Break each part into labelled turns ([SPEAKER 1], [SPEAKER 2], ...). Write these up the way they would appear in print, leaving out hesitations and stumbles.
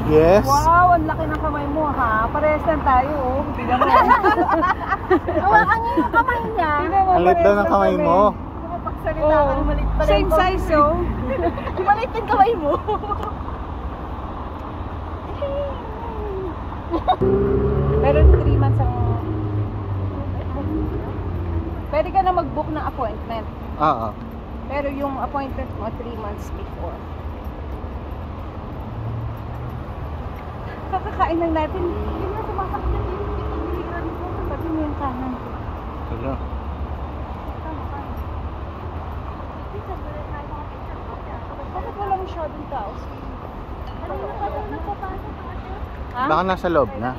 [SPEAKER 1] Yes.
[SPEAKER 2] Wow, ang laki ng kamay mo ha. Parehas lang tayo oh. Tingnan mo.
[SPEAKER 3] Hawakan niyo yung kamay niya.
[SPEAKER 1] Ang lit daw ng kamay mo.
[SPEAKER 2] Pagsalita ka, malit pa rin. Same size oh.
[SPEAKER 3] Malit yung kamay mo.
[SPEAKER 2] Pero 3 months ang... Pwede ka na mag-book ng appointment.
[SPEAKER 1] Oo.
[SPEAKER 2] Pero yung appointment mo 3 months before. Kakakain lang natin. Hindi na sumasakit na yung pagbiliran ko. Pati mo yung kanan ko.
[SPEAKER 1] Hello.
[SPEAKER 2] Bakit wala masyadong tao?
[SPEAKER 1] Baka nasa loob na.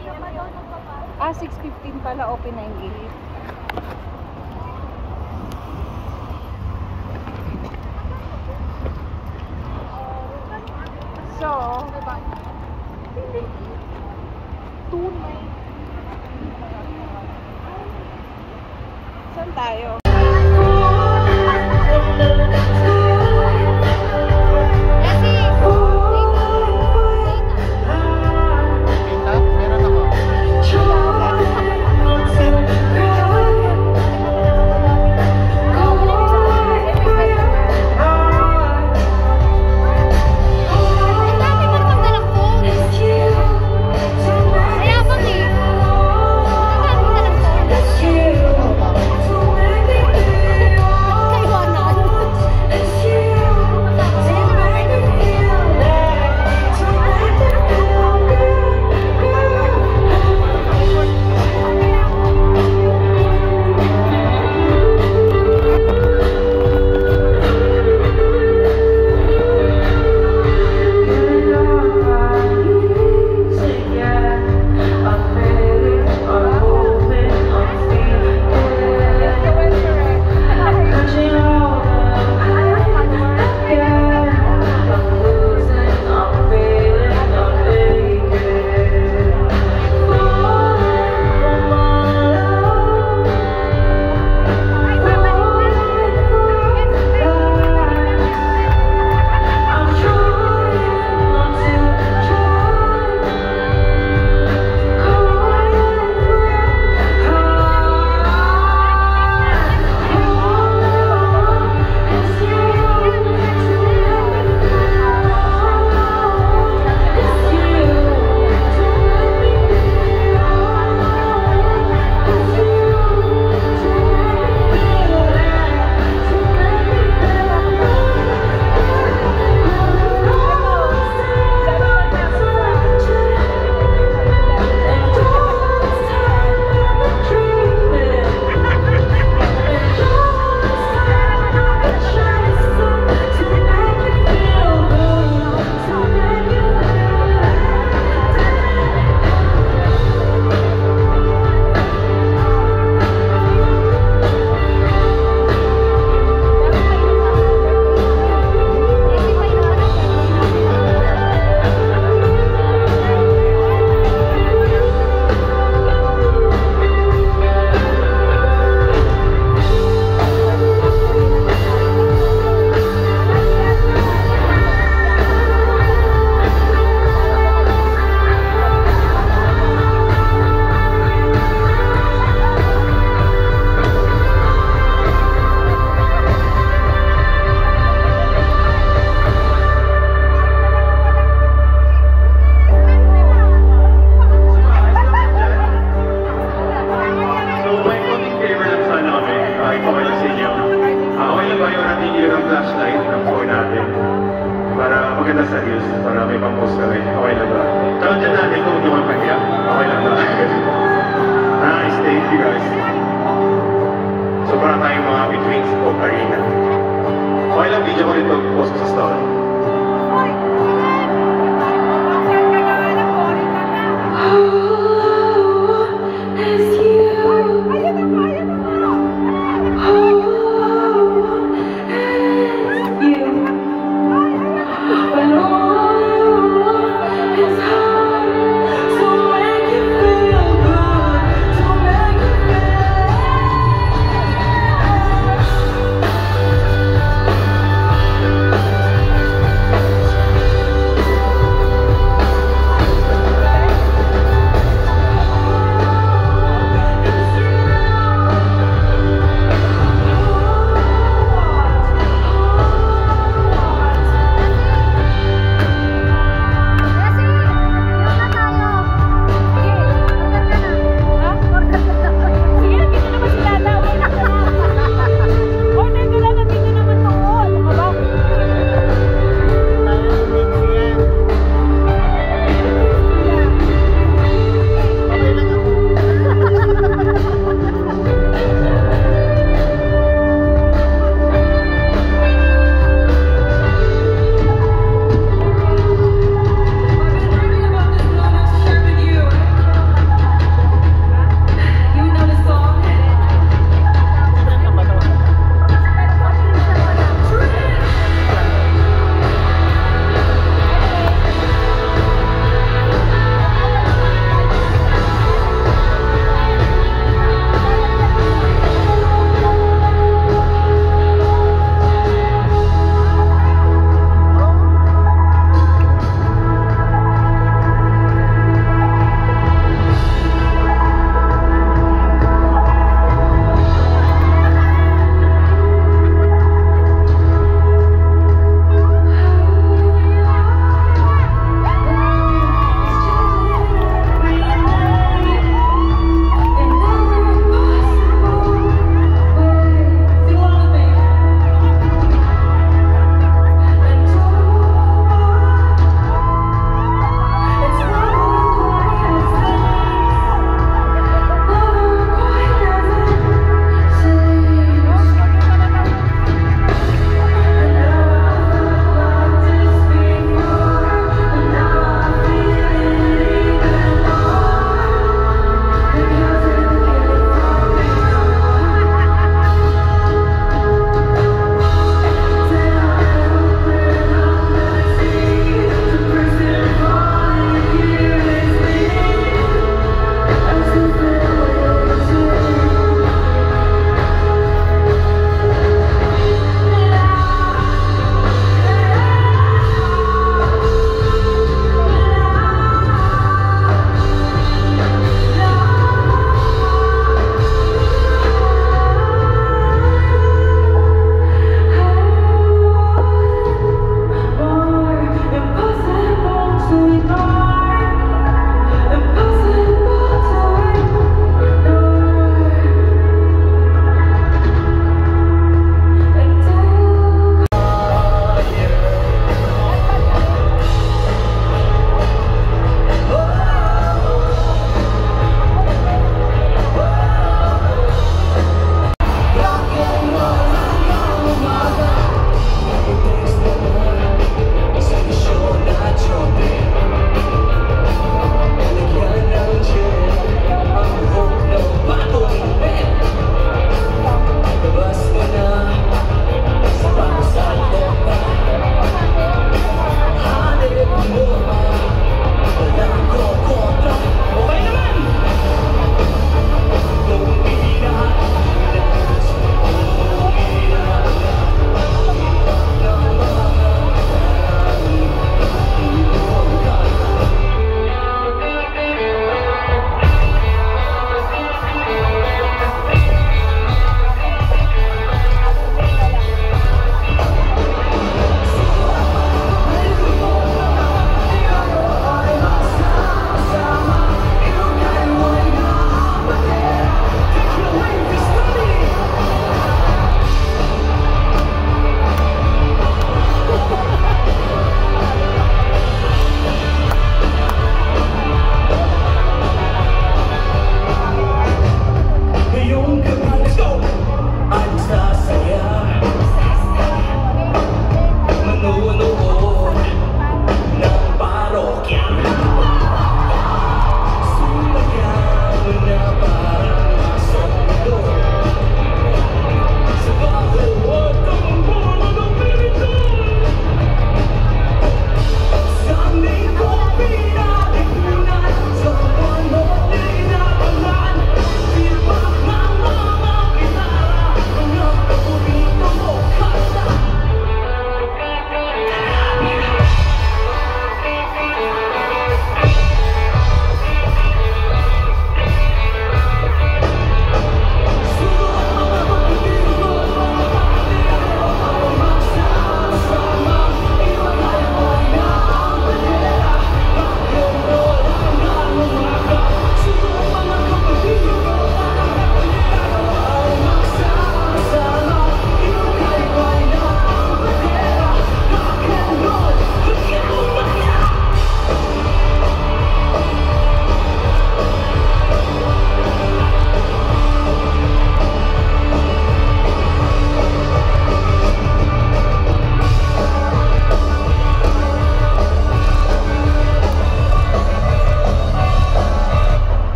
[SPEAKER 2] 6:15 pala, open na yung gate. So, tunay. Saan tayo?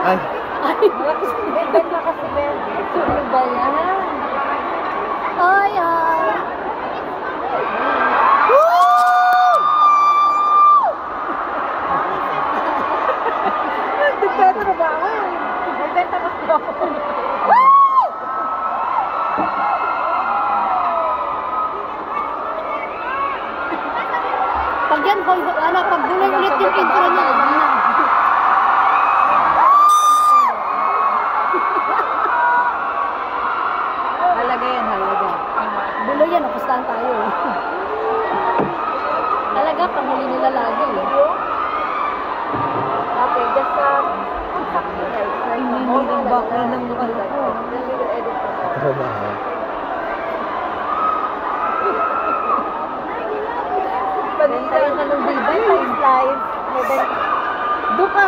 [SPEAKER 1] Ay,
[SPEAKER 3] Malakas si Ben. Ben lakas si Ben. Ano ba yan? Ay, ay.
[SPEAKER 2] Nagtata na ba ako?
[SPEAKER 3] Nagbenta ka pa ako.
[SPEAKER 2] Pag yan, pag duloy ulit yung intro niya.
[SPEAKER 3] Halaga yan, halaga.
[SPEAKER 2] Duloy yan, napustahan tayo.
[SPEAKER 3] Halaga, pamuli nila lagi. Okay, just put something else.
[SPEAKER 2] Hindi yung background ng lugar ko.
[SPEAKER 3] Then we will edit it.
[SPEAKER 1] trabaho.
[SPEAKER 3] Pag-isa ka ng video, live.
[SPEAKER 2] Doon ka.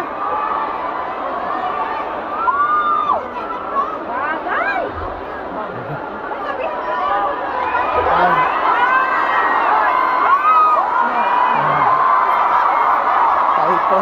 [SPEAKER 1] Kahit po.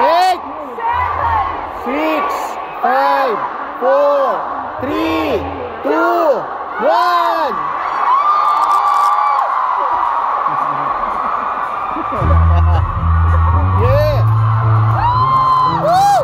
[SPEAKER 1] Eight, 6, 5, 4, 3, 2, 1. Yeah. Woo!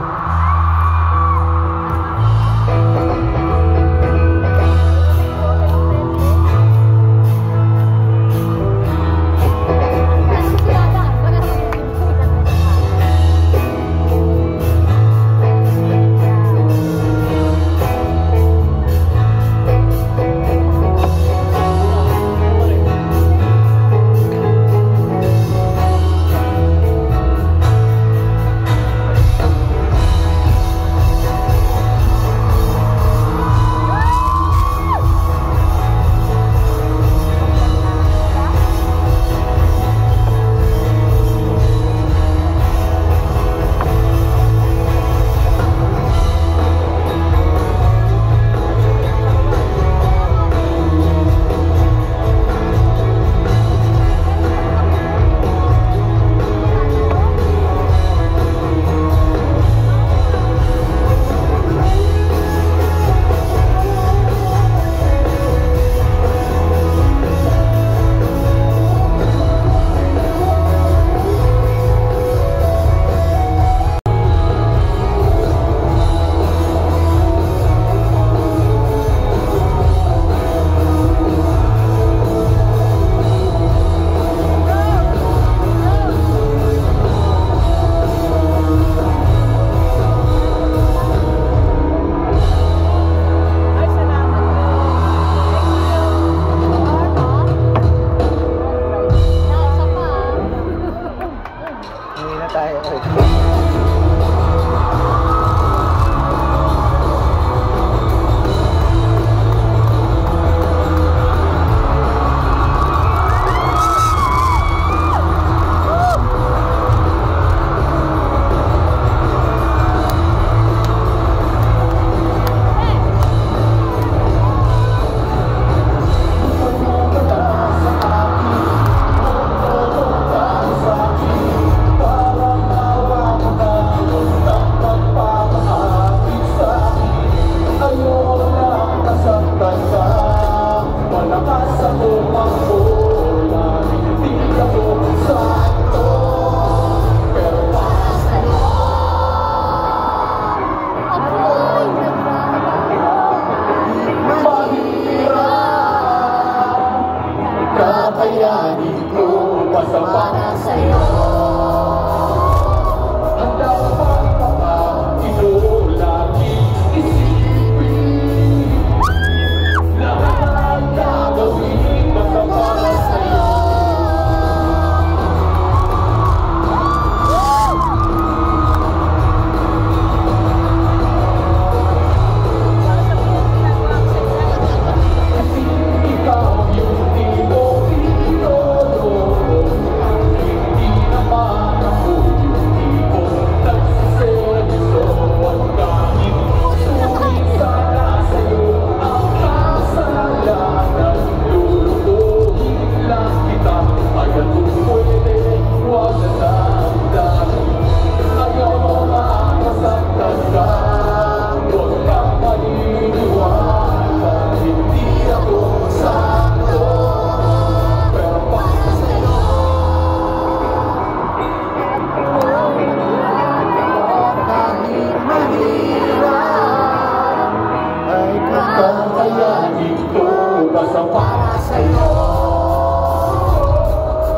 [SPEAKER 4] sa'yo.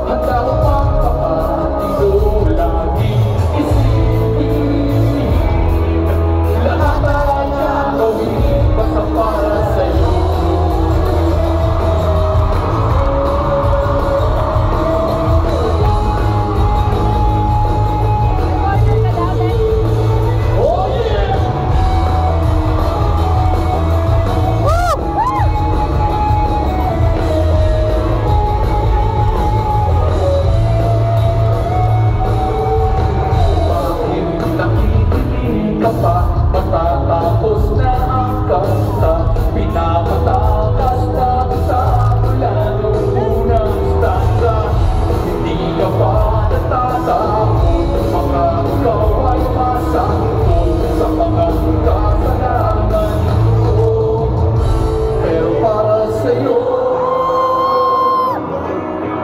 [SPEAKER 4] Handa ko pang kapatido, lagi isipin. Lahat ay gagawin basta para sa'yo. Oh yeah! Bakit nakikinig ka pa? Matatapos na ang kanta. Pinapatakas na kita mula nung unang stanza. Hindi ka pa natatakot, mga ikaw ay masangkot sa mga kasalanan ko. Pero para sa'yo,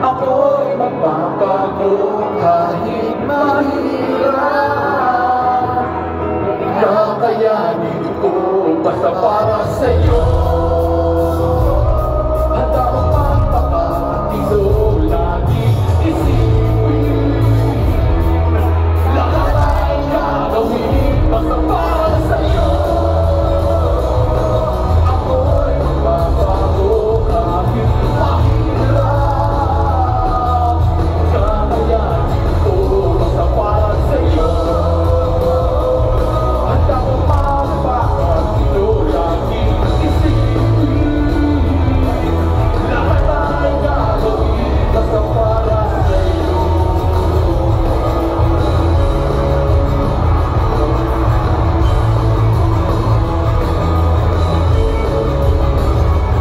[SPEAKER 4] ako'y magbabago kahit mahirap. Kakayanin ko basta para sa'yo. Handa ko magpapatido, lagi isipin. Lahat ay gagawin basta para sa'yo. Ako'y magbabago kahit mahirap. Kakayanin ko basta para sa'yo. Handa ko magpapatido, lagi isipin. Lahat ay gagawin basta para sa'yo.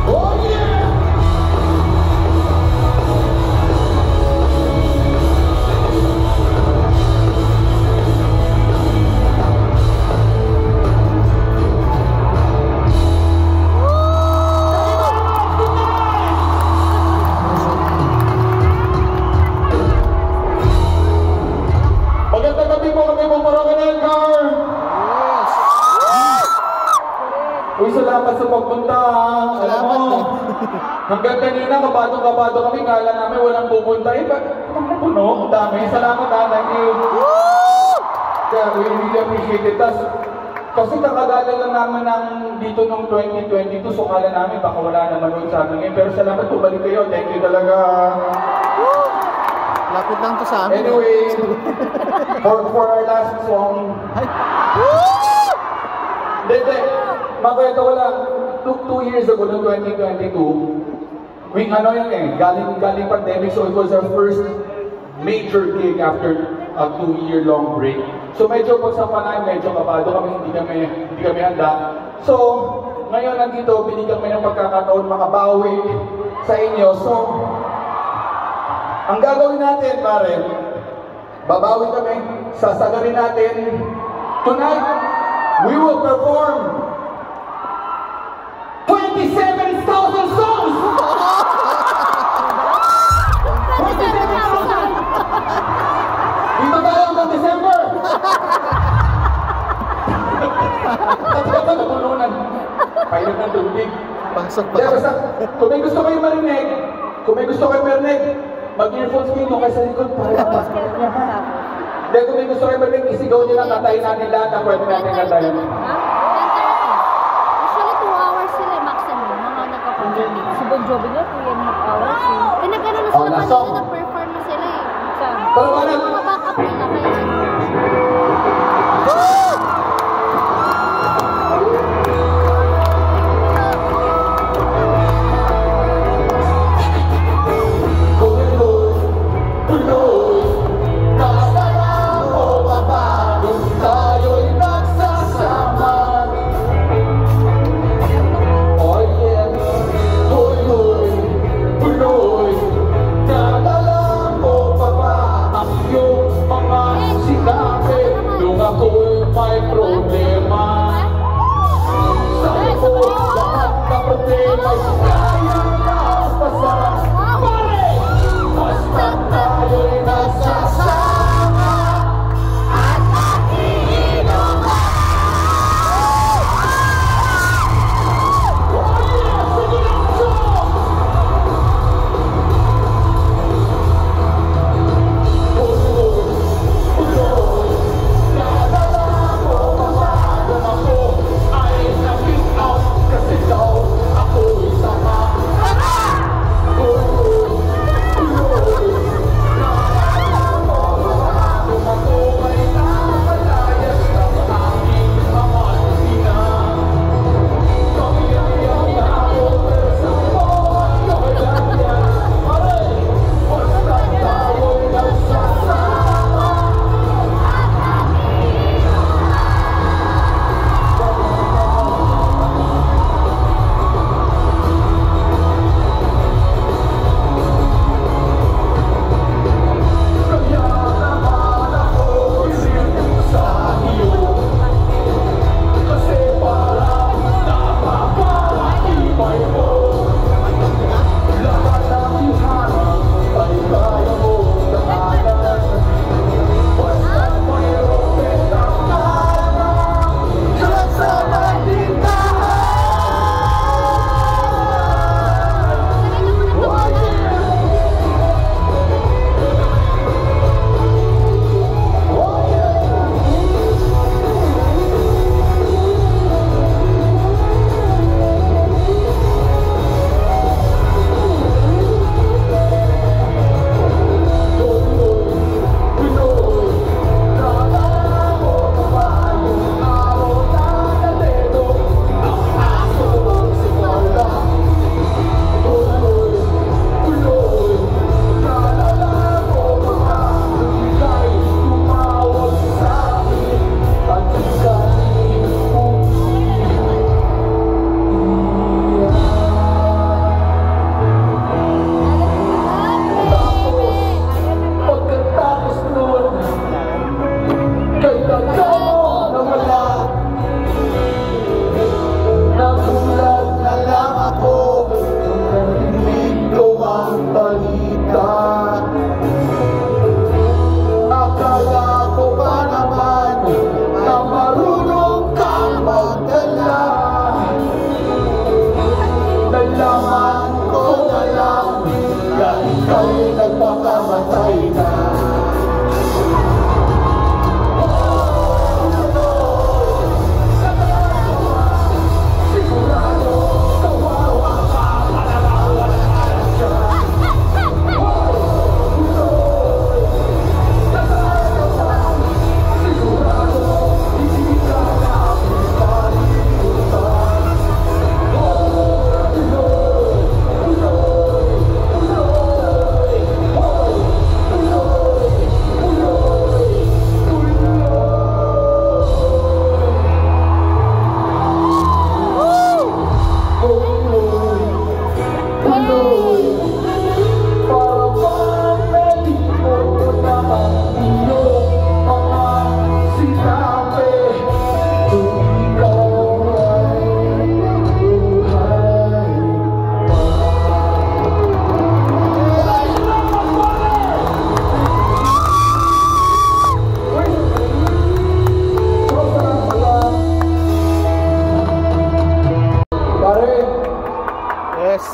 [SPEAKER 4] Oh yeah! Magandang gabi po kami po Paracanan Car! Uy, salamat sa pagpunta ha. Alam mo, hanggang kanina kabado-kabado kami, kala namin walang pupunta. Eh, bakit puno? Ang dami. Salamat ha, thank you. Kaya we really appreciate it. Kasi kakagala lang namin ng dito nung 2022, so kala namin baka wala naman yun sa amin ngayon. Pero salamat po, balik kayo. Thank you talaga.
[SPEAKER 1] Lapit lang to sa amin.
[SPEAKER 4] Anyway, for our last song, Hindi, makwento ko lang, 2 years ago, noong 2022, wing ano yun eh, galing pandemic, so it was our first major gig after a 2-year-long break. So medyo pagsapanay, medyo kabado kami, hindi kami handa. So, ngayon nandito, binigyan kami ng pagkakataon makabawi sa inyo. So, ang gagawin natin, pare, babawi kami, sasagarin natin. Tonight, we will perform 27,000 songs! 27,000! Dito tayo hanggang December! Tatlo ka natulunan. Pailan ng tubig.
[SPEAKER 1] Pangsok pa.
[SPEAKER 4] Kaya basta, kung may gusto kayo marinig, mag-earphones kayo doon kayo sa likod para mapasok niya ha. Dahil kung may gusto kayo marinig, isigaw nyo lang, tatayin natin lahat ang pwede natin katayin.
[SPEAKER 3] Actually, 2 hours sila maximum, mga nagka-performing. Si Bon Jovi nga, 2.5 hours. Eh, nagkano na sila
[SPEAKER 4] last song.
[SPEAKER 3] kanina, nag-perform na sila eh.
[SPEAKER 4] Pero wala.
[SPEAKER 3] Mga backup nila kaya.
[SPEAKER 4] Oh yeah, hoy, hoy,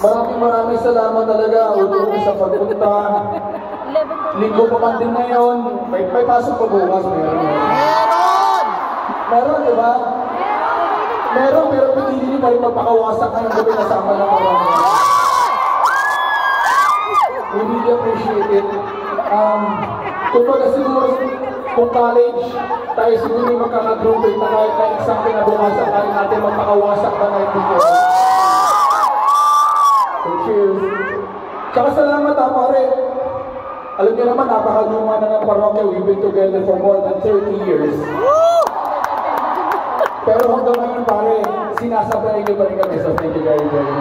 [SPEAKER 4] Maraming salamat talaga, Udo, sa pagpunta.
[SPEAKER 3] 11:30.
[SPEAKER 4] Linggo pa man din ngayon. May pasok pa bukas. Meron. Meron, di ba? Meron, pero pinili nyo pa rin magpakawasak ngayong gabi kasama ng marami. We really appreciate it. Kumbaga siguro, kung college, tayo siguro yung magkakagraduate na kahit na isang kinabukasan tayo natin magpakawasak pa na dito. So cheers. Tsaka salamat pare. Alam niyo naman, napakaluma na ng parokya. We've been together for more than 30 years. Pero hanggang ngayon pare, sinasabayan niyo pa rin kami. So thank you very much.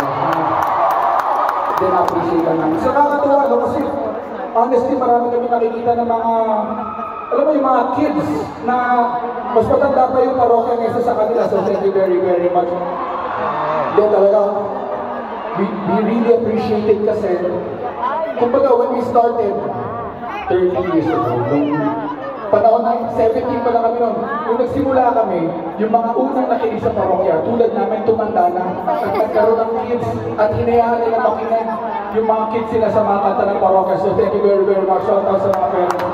[SPEAKER 4] Then appreciate ka namin. So nakakatuwa kasi honestly marami kami nakikita ng mga, alam mo yung mga kids na mas matanda pa yung parokya kaysa sa kanila. So thank you very much. Then talaga, we really appreciate it kasi kumbaga when we started 30 years ago, panahon na 17 pa lang kami noon. Nung nagsimula kami, yung mga unang nakinig sa parokya, tulad namin tumanda na at nagkaroon ng kids at hinayaan nila makinig yung mga kids sila sa mga kanta ng parokya. So thank you very much. Shout out sa mga parents.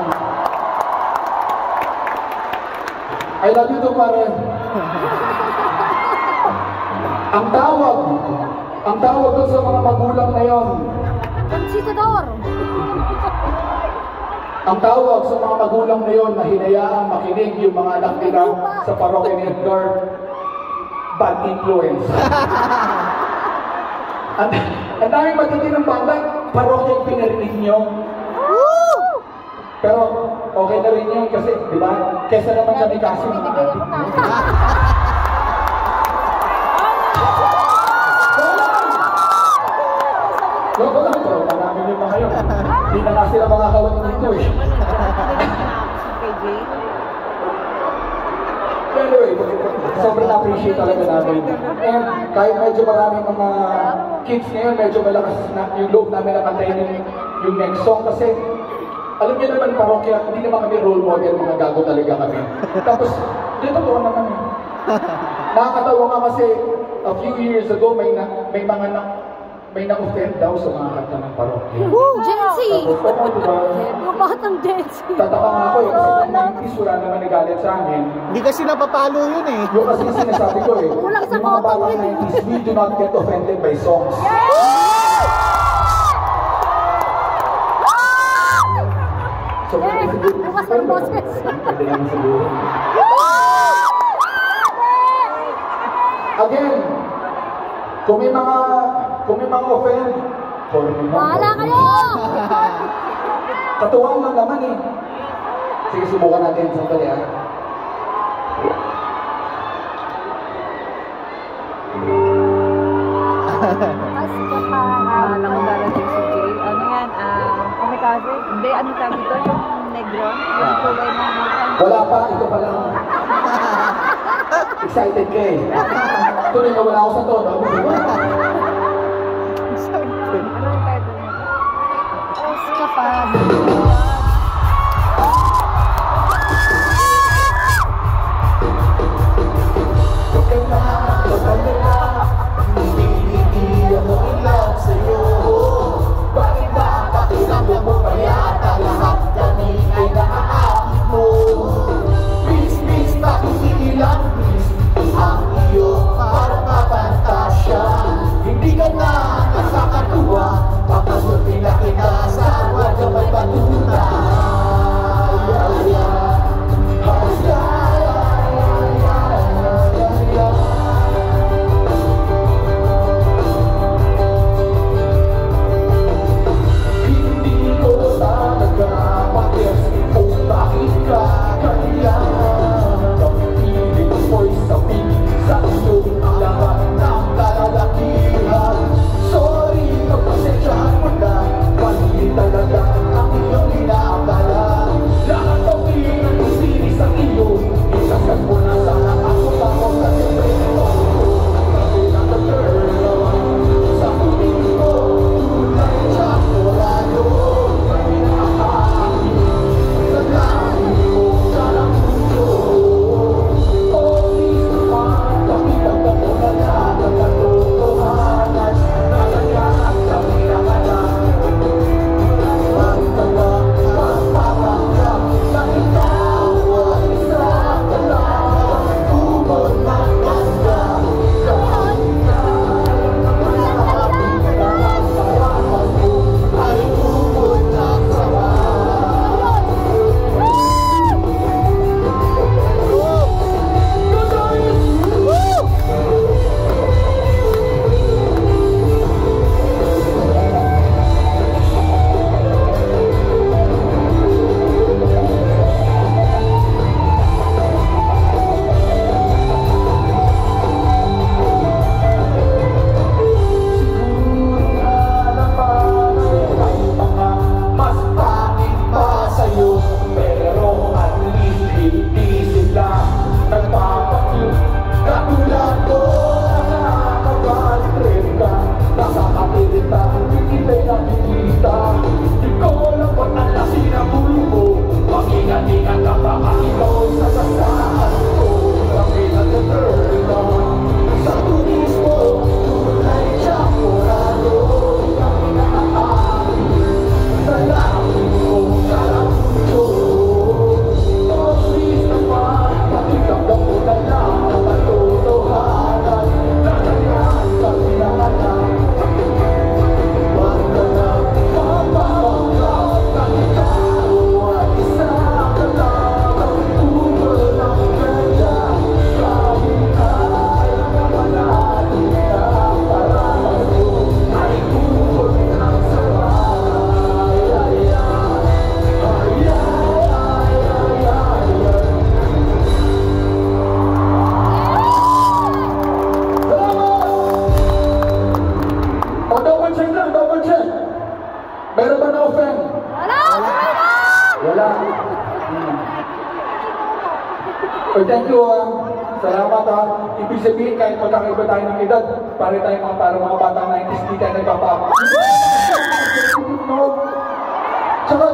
[SPEAKER 4] I love you too, pare. Ang tawag doon sa mga magulang na yon.
[SPEAKER 3] Conquistador.
[SPEAKER 4] Ang tawag sa mga magulang na yon na hinayaang makinig yung mga anak nila sa parokya ni Edgar, bad influence. Ang daming matitinong banda, parokya yung pinarinig nyo. Pero okay na rin yun kasi, di ba? Kesa naman kami kasi mga adik. Loko lang bro, marami nyo pa kayo. Hindi na nga sila mga kawan dito eh. Anyway, sobrang appreciate talaga namin. And kahit medyo maraming mga kids ngayon, medyo malakas na yung loob namin na kantayin yung next song kasi alam niyo naman parokya, hindi naman kami role model, mga gago talaga kami. Tapos, dito po naman kami. Nakakatawa nga kasi a few years ago, may na-offend daw sa mga kanta ng parokya.
[SPEAKER 3] Gen Z!
[SPEAKER 4] Tapos, diba?
[SPEAKER 3] Mga batang Gen Z.
[SPEAKER 4] Tataka nga ako eh, kasi kung nangipis, wala naman nagalit sa amin.
[SPEAKER 1] Hindi kasi napapalo yun eh.
[SPEAKER 4] Yung kasi sinasabi ko eh,
[SPEAKER 3] Kulang sa
[SPEAKER 4] yung mga
[SPEAKER 3] bottom
[SPEAKER 4] batang
[SPEAKER 3] yun.
[SPEAKER 4] 90s, we do not get offended by songs. So,
[SPEAKER 3] Yes! Bukas ng boses.
[SPEAKER 4] pwede naman siguro. Again, kung may mga offend, sorry naman.
[SPEAKER 3] Bahala kayo!
[SPEAKER 4] Katuwang lang naman eh. Sige, subukan natin. Sandali ah.
[SPEAKER 2] Nang darating si Jay. Ano yan? Kamikaze? Hindi, ano tawag ito? Yung negro? Yung kulay na
[SPEAKER 4] Wala pa, ito pa lang. Excited ka eh. Tuloy na wala ako sa tono.
[SPEAKER 2] Ano yung title niya?
[SPEAKER 3] Escapade.
[SPEAKER 4] Hindi ako in love sa'yo. Bakit ba pakiramdam mo pa yata lahat kami ay naaakit mo? Please, bakit hindi lang please ang iyo parang kapantasya? Hindi ka na nakakatuwa, papasulti na kita sa wag ka may Oh, thank you, salamat Ibig sabihin, kahit magkakaiba tayo ng edad, para mga batang 90s, di tayo nagpapapa. No. Tsaka,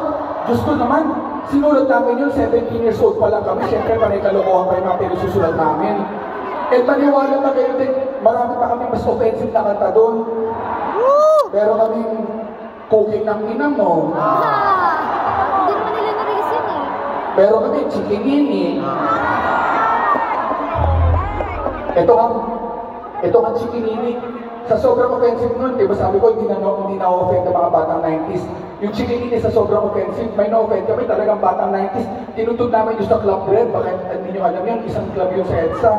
[SPEAKER 4] Diyos ko naman, sinulat namin yun, 17 years old pa lang kami, siyempre panay kalokohan pa yung mga pinususulat namin. At maniwala na kayo din, marami pa kami mas offensive na kanta doon. Pero kaming cooking ng inang, no?
[SPEAKER 3] Hindi mo nila na-reason eh.
[SPEAKER 4] Pero kami, chikinini. Ito ang chikinini. Sa sobrang offensive nun, diba sabi ko, hindi na-offend ng mga batang 90s. Yung chikinini sa sobrang offensive, may na-offend kami talagang batang 90s. Tinutod namin yung sa Club Red, baka hindi nyo alam yun, isang club yun sa EDSA.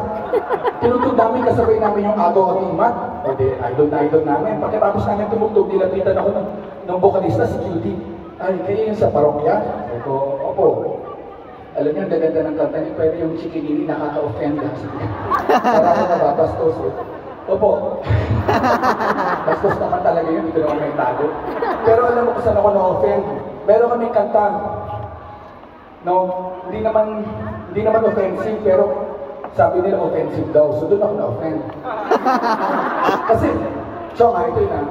[SPEAKER 4] Tinutod namin, kasabay namin yung Agaw Akimat. O di, idol na idol namin. Pagkatapos namin tumugtog, nilapitan ako ng vocalista, si Judy. Ay, kayo yung sa parokya? Sabi ko, opo. Alam niyo, ang gaganda ng kanta niyo, pero yung chikinini nakaka-offend. Parang nababastos eh. Opo. Bastos naman talaga yun, dito naman may tago. Pero alam mo kung saan ako na-offend. Meron kaming kanta. No, hindi naman offensive, pero sabi nila offensive daw. So doon ako na-offend. Kasi, so nga, ito na.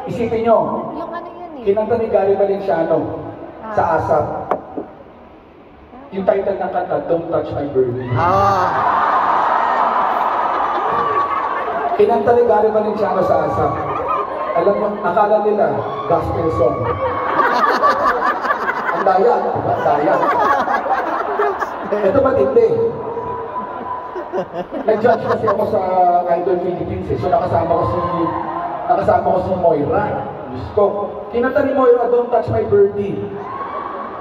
[SPEAKER 4] Isipin nyo,
[SPEAKER 3] Yung ano yun eh.
[SPEAKER 4] kinanta ni Gary Valenciano sa ASAP. Yung title ng kanta, Don't Touch My Birdie. Kinanta ni Gary Valenciano sa ASAP. Alam mo, akala nila, gospel song. Ang daya, diba? Daya. Ito matindi. Nag-judge kasi ako sa Idol Philippines eh. So nakasama ko si Moira. Diyos ko. Kinanta ni Moira, Don't Touch My Birdie.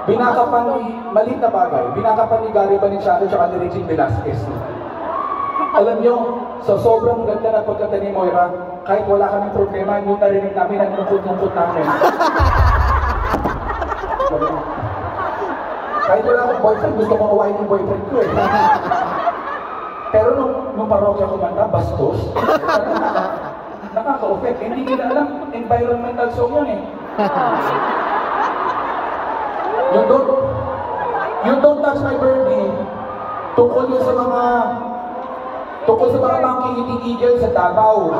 [SPEAKER 4] Binakapan ni, malit na bagay, binakapan ni Gary Valenciano at ni Regine Velasquez. Alam nyo, sa sobrang ganda ng pagkanta ni Moira, kahit wala kaming problema, yung narinig namin, ang lungkot-lungkot namin. Kahit wala akong boyfriend, gusto kong awayin yung boyfriend ko eh. Pero nung parokya kumanta, bastos, nakaka-offend. Hindi nila alam, environmental song yun eh. Yung Don't Touch My Birdie, tungkol yun sa mga monkey eating eagle sa Davao.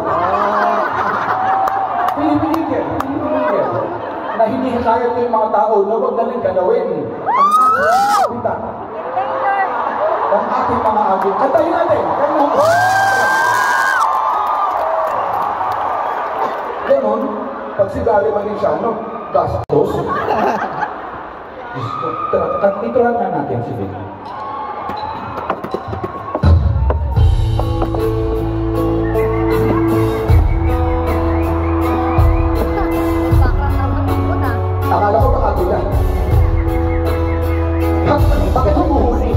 [SPEAKER 4] Philippine eagle. Na hinihikayat ko yung mga tao na huwag na rin galawin. Ang ating mga agit. Kantahin natin! Ganon, pag si Gary Valenciano, gastos. Dito lang na natin si Vic. Akala ko makabila. Bakit humuhuli?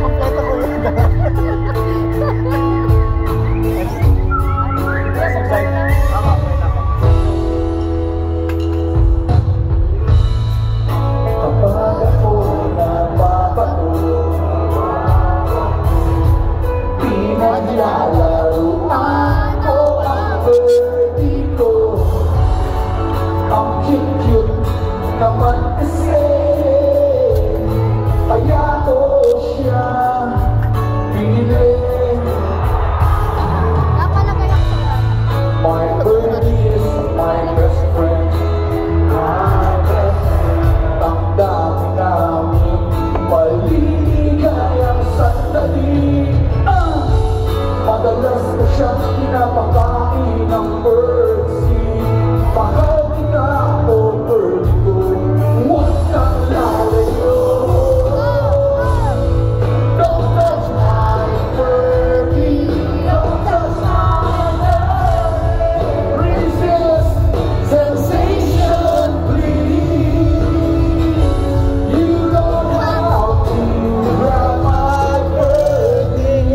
[SPEAKER 1] Kompleto ko yun.
[SPEAKER 4] Kapag ako napapato, pinaglalaruan ko ang birdie ko. Ang cute-cute naman kasi, kaya ko siya pinili. My birdie is my best friend. My best friend. Ang dami namin maligayang sandali. Madalas ko siyang pinapakain ng birdie. Mahal kita o birdie ko, huwag kang lalayo. Don't touch my birdie. Don't touch my birdie. Resist sensation, please. You don't have to grab my birdie.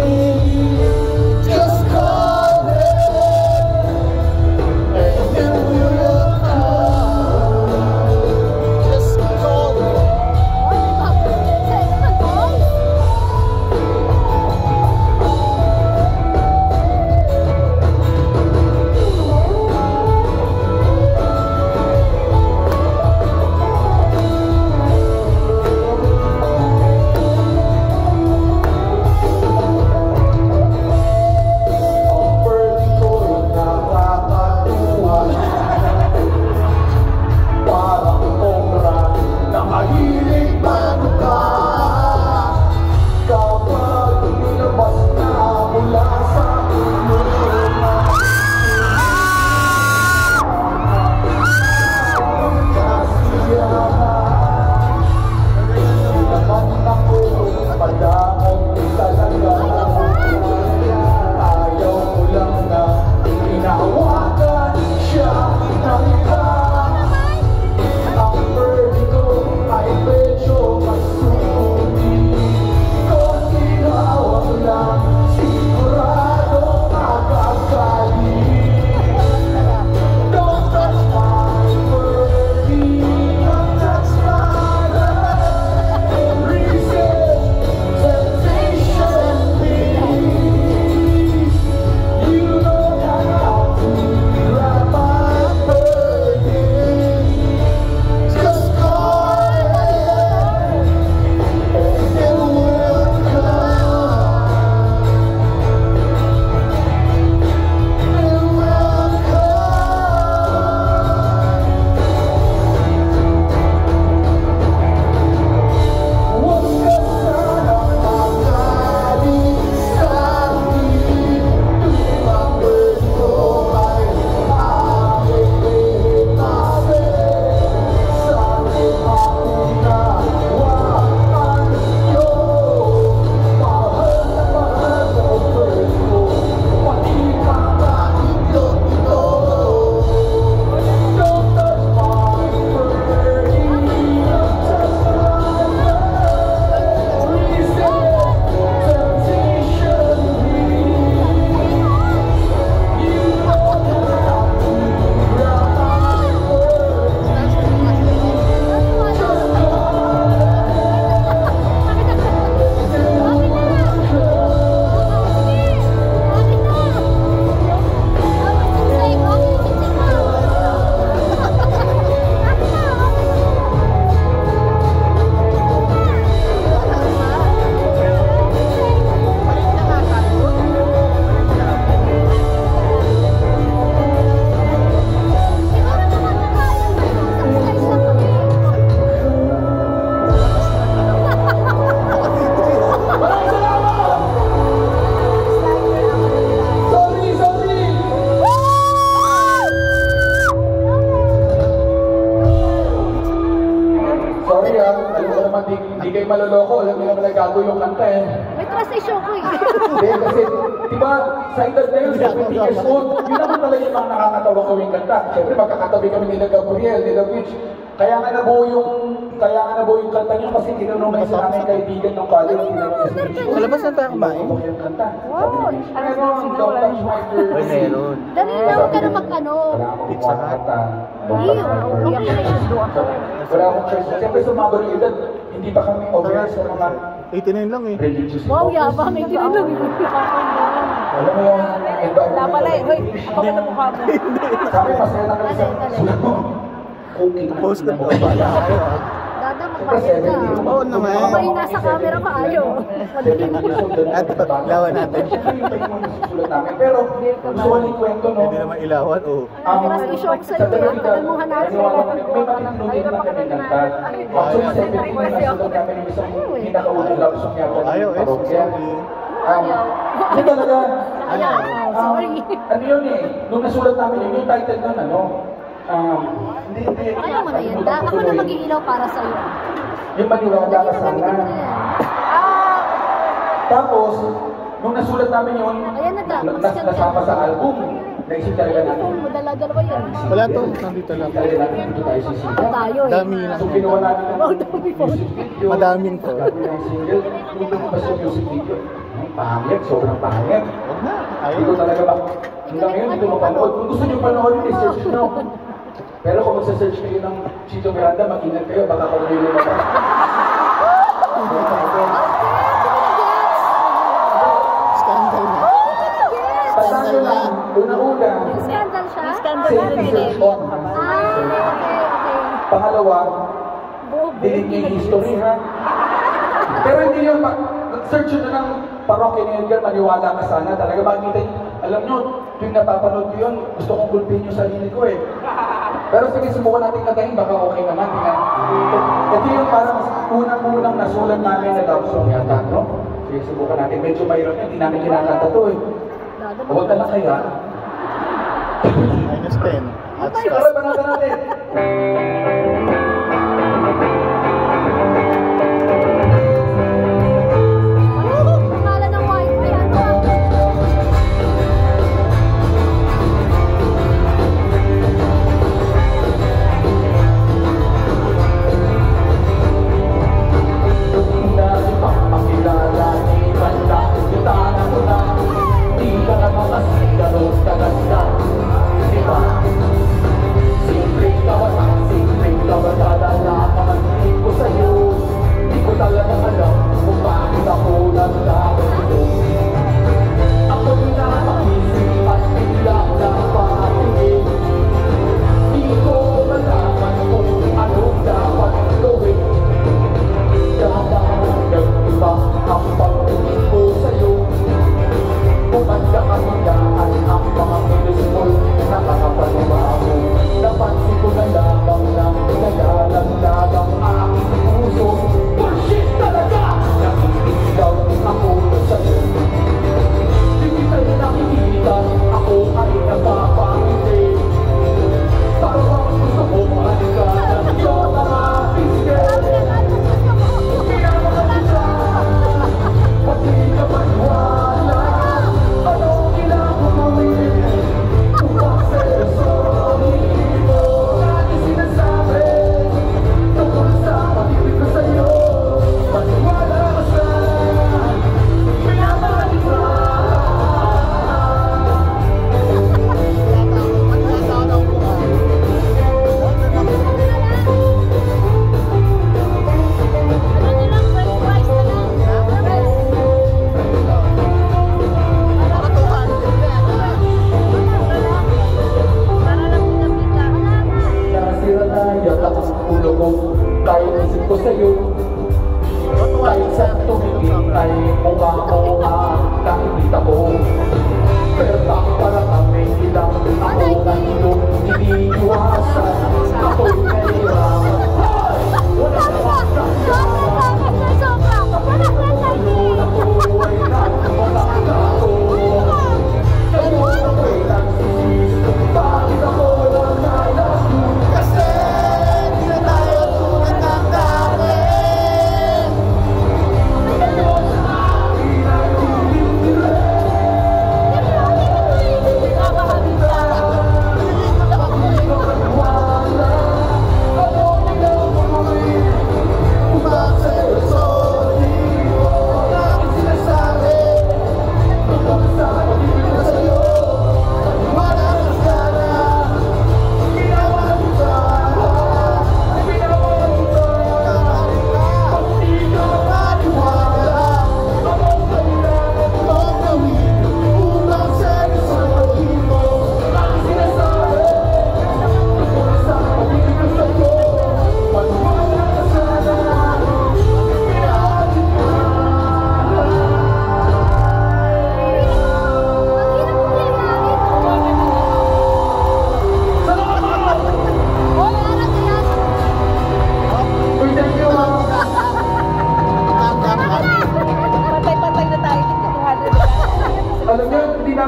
[SPEAKER 4] Just call it, and then we'll maloloko, alam nila nagagawa yung kanta eh.
[SPEAKER 3] May trust issue ko eh.
[SPEAKER 4] Hindi, kasi, di ba, sa edad na yun, 70 years old, yun naman talaga yung mga nakakatawa gawing kanta. Siyempre, magkakatabi kami nila Gabriel, nila Mitch. Kaya nga nabuo yung kanta niyo kasi tinanong na sa aming kaibigan ng college.
[SPEAKER 1] Sa labas na tayo kumain.
[SPEAKER 4] Yung kanta.
[SPEAKER 3] Wow.
[SPEAKER 4] Don't touch my girl.
[SPEAKER 1] Ay, meron.
[SPEAKER 3] Dali na, huwag ka na mag-ano.
[SPEAKER 4] Pizza kanta.
[SPEAKER 3] Ew.
[SPEAKER 4] Wala akong choice. Siyempre, sumabot yung edad, hindi pa kami aware sa mga
[SPEAKER 1] 89 lang eh.
[SPEAKER 4] religious.
[SPEAKER 3] Wow, yabang. May tinanong.
[SPEAKER 4] Alam mo yung
[SPEAKER 2] Wala pala eh. Hoy, ako na mukha mo.
[SPEAKER 4] Kami masaya na kami sa cooking.
[SPEAKER 1] Post na po.
[SPEAKER 3] Dada, magbayad ka.
[SPEAKER 1] Oo naman.
[SPEAKER 3] Baka yung nasa camera ka, ayaw. Madilim ka.
[SPEAKER 1] Lawan natin.
[SPEAKER 4] Pero, gusto ko yung kwento, no?
[SPEAKER 1] Hindi naman ilawan, oh.
[SPEAKER 3] May trust issue ako sa'yo. Tagal mong hanapin.
[SPEAKER 4] May matinulog na kami kanta. Actually, 17 na nasulat namin yung isang pinakaunang love song yata.
[SPEAKER 1] Ayaw eh.
[SPEAKER 4] Parokya.
[SPEAKER 1] Sorry.
[SPEAKER 4] Hindi talaga.
[SPEAKER 3] Ayaw. Sorry.
[SPEAKER 4] Ano yun eh, nung nasulat namin yun, yung title nun, ano? Hindi.
[SPEAKER 3] Ayaw mo na yan. Ako na mag-iilaw para sa'yo.
[SPEAKER 4] Yung maniwala ka sana. Tapos, nung nasulat namin yun,
[SPEAKER 3] Ayan na ta.
[SPEAKER 4] nasama sa album. Naisip talaga natin.
[SPEAKER 3] Kung madala-dalawa yan.
[SPEAKER 1] Wala to. Nandito lang.
[SPEAKER 4] Talaga natin dito tayo sisita.
[SPEAKER 3] Tayo eh.
[SPEAKER 1] Dami lang.
[SPEAKER 4] So, ginawa natin ng
[SPEAKER 3] Oh, dami po.
[SPEAKER 4] music video.
[SPEAKER 1] Madaming to.
[SPEAKER 4] Sabi ng single, nung lumabas yung music video, ang pangit, sobrang pangit.
[SPEAKER 1] Huwag na.
[SPEAKER 4] Hindi ko
[SPEAKER 1] Ayaw.
[SPEAKER 4] talaga ba? Hanggang ngayon, hindi ko mapanood. Kung gusto nyo panood, i-search nyo. Pero kung magsa-search kayo ng Chito Miranda, mag-ingat kayo, baka kung may lumabas.
[SPEAKER 1] Scandal na.
[SPEAKER 4] Basta nyo lang, una-una,
[SPEAKER 3] Scandal siya?
[SPEAKER 2] Scandal
[SPEAKER 4] safe
[SPEAKER 2] na
[SPEAKER 4] research
[SPEAKER 2] nila.
[SPEAKER 4] on.
[SPEAKER 3] Okay.
[SPEAKER 4] Pangalawa,
[SPEAKER 3] Bobo.
[SPEAKER 4] delete nyo yung history, ha? Pero hindi yun, search nyo na ng parokya ni Edgar, maniwala ka sana. Talaga makikita nyo, alam nyo, yung napapanood ko yun, gusto kong gulpin yung sarili ko eh. Pero sige, subukan natin katayin, baka okay naman. Ito yung parang unang-unang nasulat namin na love song yata, no? Sige, subukan natin. Medyo mayroon yun, hindi namin kinakanta to eh. Huwag ka lang kaya.
[SPEAKER 1] -10. At
[SPEAKER 4] Tara, banatan natin.
[SPEAKER 3] Pangalan ng wifi, ano?
[SPEAKER 4] Dahil pakilala ni Banda, kita na mo na. Di ka na makasigaro sa ganda. Diba? Simpleng kawasan, simpleng kawasan.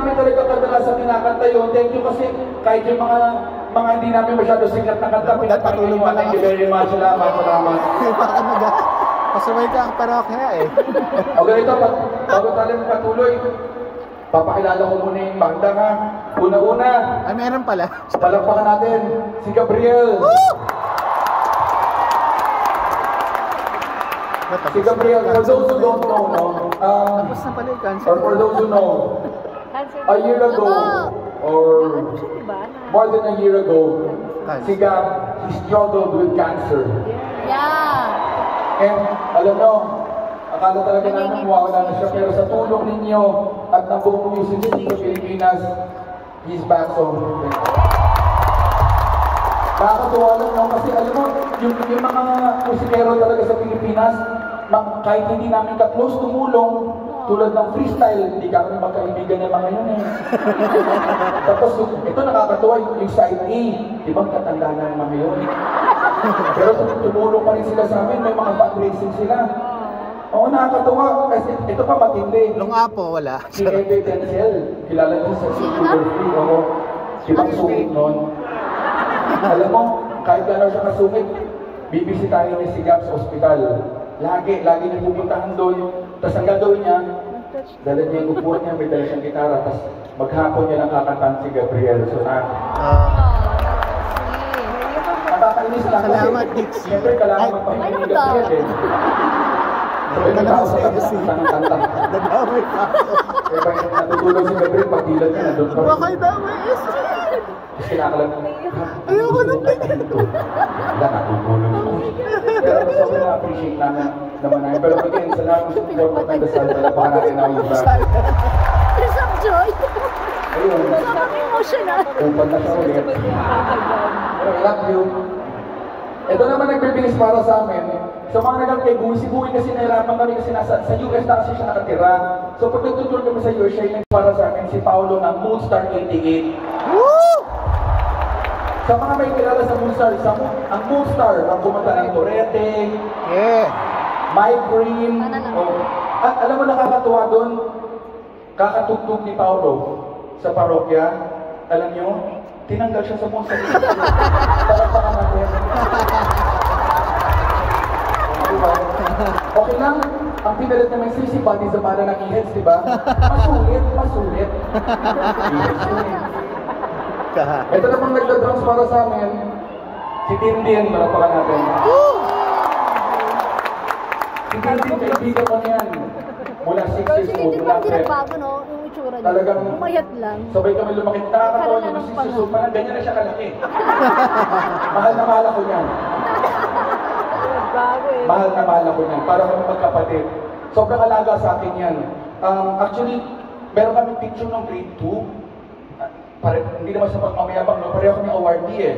[SPEAKER 4] namin talaga kadalasan kinakanta yun. Thank you kasi kahit yung mga hindi namin masyado sikat na kanta, pinapakinggan nyo. Thank you very much. Salamat.
[SPEAKER 1] Baka pasaway ka ang parokya eh.
[SPEAKER 4] O ganito, bago tayo patuloy, papakilala ko muna yung banda nga. Una-una,
[SPEAKER 1] Ay, meron pala.
[SPEAKER 4] palakpakan natin si Gabriel. Si Gabriel, for those who don't know, no?
[SPEAKER 1] Tapos na pala yung cancer.
[SPEAKER 4] Or for those who know,
[SPEAKER 2] Cancer.
[SPEAKER 4] a year ago, or
[SPEAKER 2] Ano siya, diba?
[SPEAKER 4] more than a year ago, si Gab, he struggled with cancer.
[SPEAKER 3] Yeah.
[SPEAKER 4] And alam mo, akala talaga namin mawawala na siya, pero sa tulong ninyo at ng buong music scene sa Pilipinas, he's back so. Nakakatuwa lang, no? Kasi alam mo, yung mga musikero talaga sa Pilipinas, kahit hindi namin ka-close, tumulong, tulad ng freestyle, hindi kami magkaibigan ng mga yun eh. Tapos, ito nakakatuwa, yung side A, di ba katanda na ng mga yun? Pero tumulong pa rin sila sa amin, may mga fundraising sila. Oo, nakakatuwa, kasi ito pa matindi.
[SPEAKER 1] Lungapo, wala.
[SPEAKER 4] Si Ebe Denzel, kilala niyo sa Sugar Free, oo. Si Mang Sungit noon. Alam mo, kahit gano'n siya kasungit, bibisitahin niya si Gab sa ospital. Lagi niya pupuntahan doon. Tapos ang gagawin niya, dala niya yung upuan niya, may dala siyang gitara, tapos maghapon niya lang kakantahan si Gabriel. So nakakainis lang kasi,
[SPEAKER 1] Salamat, Dixie.
[SPEAKER 4] siyempre kailangan magpahinga ni Gabriel eh. So yung tao sa kanya, isang kanta.
[SPEAKER 1] Nadamay pa ako.
[SPEAKER 4] Kaya ba yung natutulog si Gabriel, pagdilat niya, nandun pa rin.
[SPEAKER 1] Bakay damay is.
[SPEAKER 4] Tapos kinakalam niya,
[SPEAKER 1] Ayoko nang tingin.
[SPEAKER 4] wala, natutulog ko. Pero sobrang na-appreciate naman. Pero again, salamat sa support at nagdasal. Talapakan natin na yung iba.
[SPEAKER 3] There's some joy.
[SPEAKER 4] Ayun,
[SPEAKER 3] Sobrang emotional.
[SPEAKER 4] upan na siya ulit. Pero I love you. Ito naman nagbibinis para sa amin. Sa mga nagang kay Buwi, si Buwi kasi nahirapan kami kasi sa US na kasi siya nakatira. So pag nagtutur kami sa US, siya yung para sa amin si Paolo ng Moonstar 88.
[SPEAKER 1] Woo!
[SPEAKER 4] Sa mga may kilala sa Moonstar, ang Moonstar, ang kumanta ng Torete,
[SPEAKER 1] Yeah.
[SPEAKER 4] Mike Green, at alam mo nakakatuwa doon, kakatugtog ni Paolo sa parokya, alam nyo, tinanggal siya sa Moonstar. Palakpakan natin. Okay lang, ang pinalit na may sisi, pati sa bala ng iheds, di ba? Masulit. Ito namang nagda-drums para sa amin, si Tindin, malakpakan natin. Si Tindin, kaibigan ko niyan. Mula 6
[SPEAKER 3] Pero
[SPEAKER 4] years
[SPEAKER 3] sige,
[SPEAKER 4] old,
[SPEAKER 3] hindi
[SPEAKER 4] mula
[SPEAKER 3] pa
[SPEAKER 4] prep.
[SPEAKER 3] nagbago, no? Yung itsura niya.
[SPEAKER 4] Talagang
[SPEAKER 3] Umayat lang.
[SPEAKER 4] sabay kami lumaki. Nakakatawa
[SPEAKER 3] Kala
[SPEAKER 4] yung
[SPEAKER 3] ng
[SPEAKER 4] 6 years
[SPEAKER 3] panga.
[SPEAKER 4] old, parang ganyan na siya kalaki. Mahal na mahal ako niyan.
[SPEAKER 2] Bago eh.
[SPEAKER 4] Mahal na mahal ako niyan. Para kami magkapatid. Sobrang alaga sa akin yan. Actually, meron kami picture ng grade 2. Hindi naman sa pagmamayabang, no? Pareho kami awardee eh.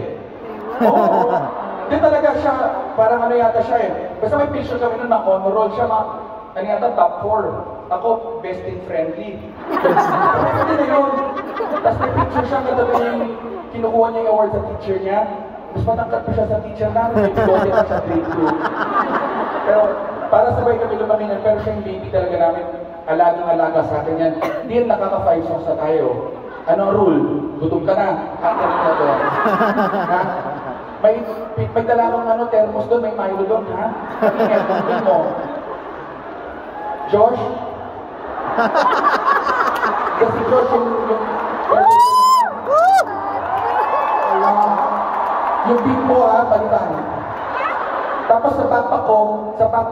[SPEAKER 4] Oo. Hindi talaga siya, parang ano yata siya eh. Basta may picture kami nun na honor roll siya, ano yata, top 4. Ako, best in friendly. Hindi na yun. Tapos may picture siya, katabi niya yung kinukuha niya yung award sa teacher niya. Mas matangkat pa siya sa teacher namin, may bigote pa siya grade 2. Pero para sabay kami lumaki niyan, pero siya yung baby talaga namin, alagang-alaga sa akin yan. Hindi yan nakaka-5 songs na tayo. Anong rule? Gutom ka na. Hanggang na to. Ha? May dala akong thermos doon, may Milo doon, ha? Ingat, kumpin mo. Josh? Kasi Josh yung beat mo, ha? Palitan. Tapos sa papa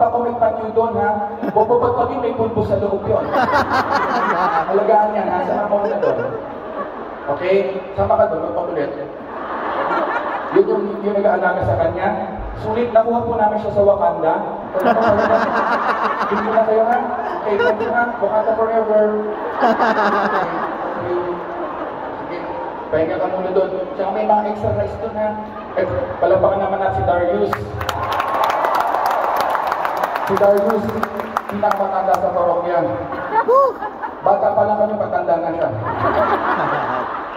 [SPEAKER 4] ko may panyo doon, ha? Bubapagpagin may pulpo sa loob yun. Alagaan yan, ha? Sama mo na doon. Okay? Sama ka doon, magpakulit. Yun yung nag-aalaga sa kanya. Sulit, nakuha po namin siya sa Wakanda. Hindi na kayo, ha? Okay, thank you, ha? Wakanda forever. Okay. Sige, pahinga ka muna doon. Tsaka may mga extra rice doon, ha? At palapakan naman natin si Darius. Si Darius, pinakamatanda sa parokya. Bata pa lang kami, patanda na siya.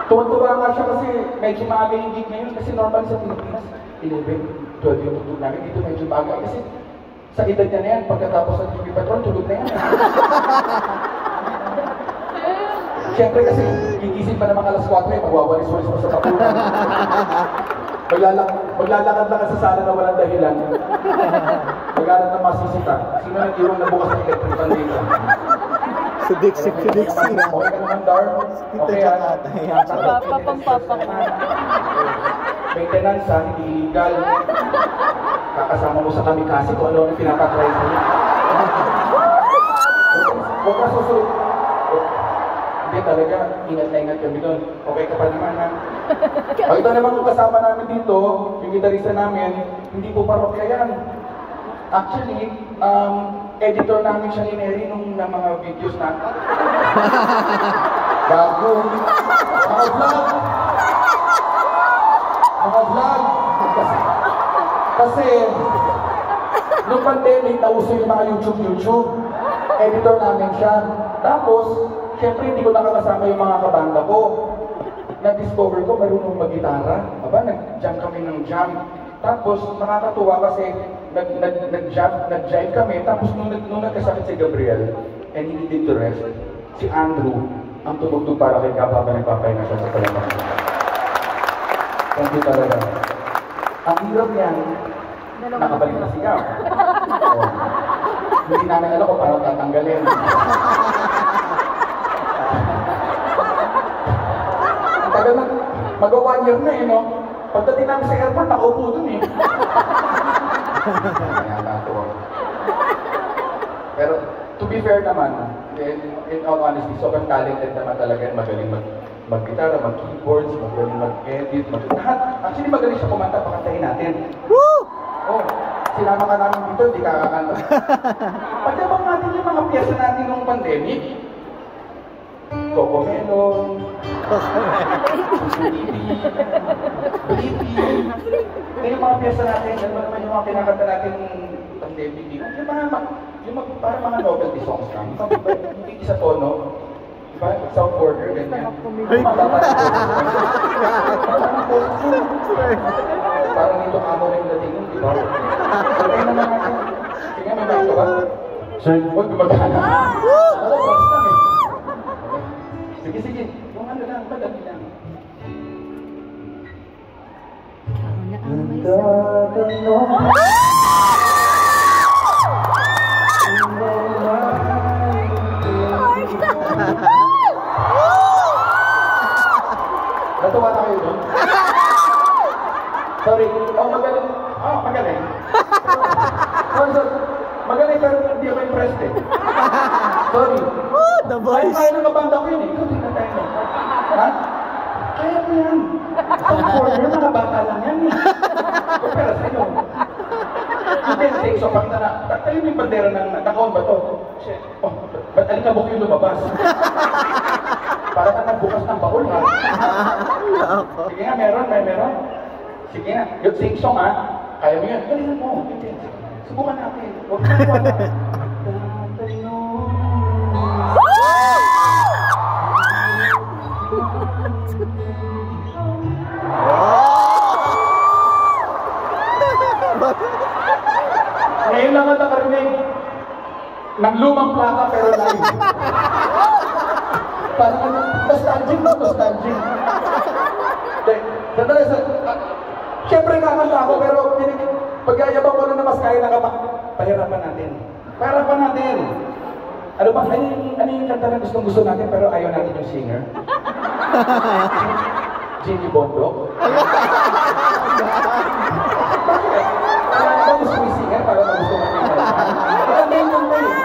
[SPEAKER 4] Tuwa nga siya kasi medyo maaga yung gig ngayon kasi normal sa Pilipinas, 11, 12 yung tutulog namin. Dito medyo maaga kasi sa edad niya na yan, pagkatapos ng TV Patrol, tulog na yan. Siyempre kasi, gigising pa naman alas 4, magwawalis-walis mo sa tapunan. Maglalakad lang sa sala na walang dahilan. Maglalakad na masisita. Sino nang iwan na bukas ng electric fan dito?
[SPEAKER 1] Sa Dixie.
[SPEAKER 4] Okay ka naman, Dar? Okay,
[SPEAKER 2] Papampapak na.
[SPEAKER 4] Maintenance, hindi illegal. Kakasama mo sa kamikasi kung ano ang pinapatry sa'yo. Huwag ka susunod. Hindi talaga, ingat na ingat kami doon. Okay ka pa naman, ha? O ito naman yung kasama namin dito, yung gitarista namin, hindi po parokya yan. Actually, editor namin siya ni Neri nung na mga videos natin. Bago. Mga vlog. Kasi, nung pandemic, nauso yung mga YouTube. Editor namin siya. Tapos, syempre hindi ko nakakasama yung mga kabanda ko. Na-discover ko, marunong mag-gitara. Aba, nag-jam kami ng jam. Tapos, nakakatuwa kasi nag-jive kami. Tapos, nung nagkasakit si Gabriel, and he needed to rest, si Andrew, ang tumugtog para kay Gab habang nagpapahinga siya sa palaman. Thank you talaga. Ang hirap yan, nakabalik na si Gab. Oh. Hindi namin alam kung paano tatanggalin. Ang tagal na, mag-1 year na eh, no? Pagdating namin sa airport, nakaupo dun eh. Pero, to be fair naman, in all honesty, sobrang talented naman talaga, magaling mag-gitara, mag-keyboards, magaling mag-edit, lahat. Actually, magaling siya kumanta, pakantahin natin. Woo! Oh, sinama ka namin dito, hindi ka kakanta. Pagkabang natin yung mga piyesa natin nung pandemic, Cocomelon, Blippi, yung mga piyesa natin, yan ba naman yung mga kinakanta natin nung pandemic, yung parang mga novelty songs lang, hindi sa tono, diba? South Border, ganyan. Parang dito ka mo rin dating yun, di ba? Sabay naman natin. Sige, may mic ka ba? Sir, huwag gumagana. Ano, cross lang eh. Sige. Yung ano lang, madami lang. Natuwa na kayo doon? Sorry. Oh, magaling. Oh, magaling. Sorry. Magaling pero hindi ako impressed eh. Sorry.
[SPEAKER 1] Oh, the voice.
[SPEAKER 4] Ay, ng kabanda ko yun eh. Ikaw, tingnan tayo. Ha? Kaya ko yan. Ang corner, mga bata lang yan eh. Pero sa'yo. Hindi, so pag tayo yung bandera ng nakaon ba to? Shit. Oh, ba't alikabok yung lumabas? Para ka nagbukas ng baul ha? Sige nga, meron. Sige nga, yung sing song ha? Kaya mo yun, galingan mo. Subukan natin. Huwag ka wala. Ngayon lang ang nakarinig ng lumang plaka pero live. Parang ano, nostalgic. Sandali, siyempre kakanta ako pero pagyayabang ko na mas kaya na kapag pahirapan natin. Ano ba, ano yung kanta na gusto natin pero ayaw natin yung singer? Jimmy Bondo? Bakit? Ano gusto yung singer para magusto natin yung kanta? Ano yung kanta yun?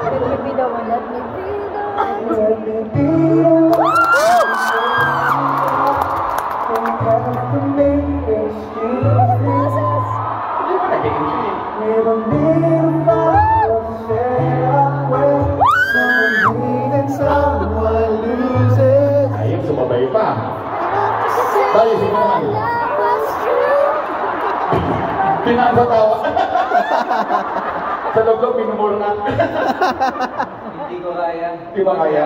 [SPEAKER 2] Let me daw, let me be.
[SPEAKER 4] Ayun, sumabay pa. Tayo, sige naman. Pinapatawa. Sa loob, minumura na.
[SPEAKER 5] Hindi ko kaya.
[SPEAKER 4] Di ba kaya?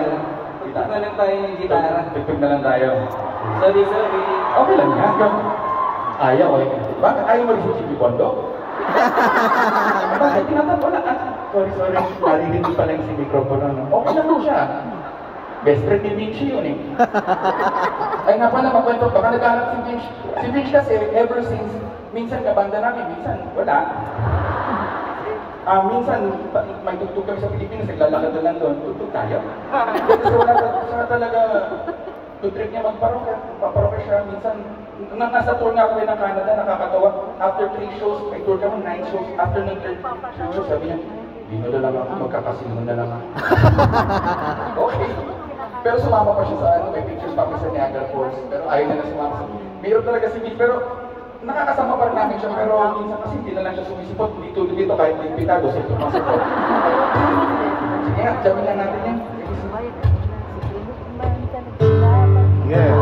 [SPEAKER 5] Tugtog na lang tayo ng gitara.
[SPEAKER 4] Tugtog na lang tayo.
[SPEAKER 5] Sorry.
[SPEAKER 4] Okay lang yan. Ayaw eh. Bakit ayaw mo rin si Chibi Bondo? Bakit? Tinatap ko na. Sorry. Narinig ko pala yung si microphone. Okay lang siya. Best friend ni Vinci yun eh. Ay nga pala, makwento, baka naghanap si Vinci. Si Vinci kasi, ever since, minsan kabanda namin, minsan wala. Minsan, may tugtog kami sa Pilipinas, naglalakad na lang doon, tugtog tayo. Kasi wala siya talaga, good trip niya magparokya siya. Minsan, nasa tour nga ako ng Canada, nakakatawa. After 3 shows, may tour kami, 9 shows. After ng 3 shows, sabi niya, dino na lang ako, magkakasino na lang ako. Okay. Pero sumama pa siya sa ano, may pictures pa sa Niagara Falls. Pero ayaw na sumama sa... Mayroon talaga si Vince, pero nakakasama pa rin namin siya. Pero minsan kasi hindi na lang siya sumisipot. Dito kahit limpitado siya sumasipot. Sige nga, jamin lang natin yan.
[SPEAKER 1] Yeah.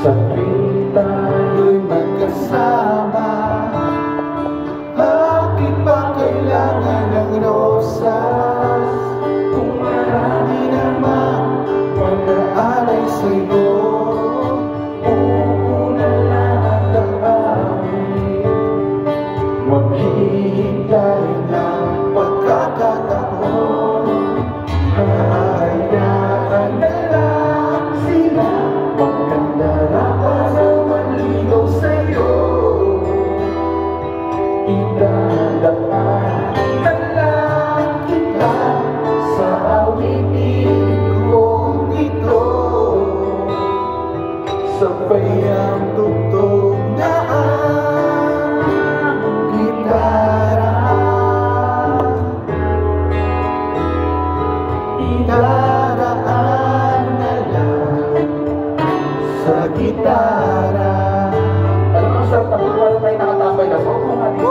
[SPEAKER 4] Sa tuwing tayo'y magkasama, bakit ba kailangan ng rosas? Kung marami naman mag-aalay sa'yo, una lang ang damdamin. Maghihintay ng pagkakataon, hayaan na lang sila magkandara para maligaw sa'yo. Idadaan na lang kita sa awitin kong ito. Sabay ang tugtog na ang gitara. Idaraan na lang sa gitara. Alam mo, sir, pag wala tayo nakatambay na, so kung natin.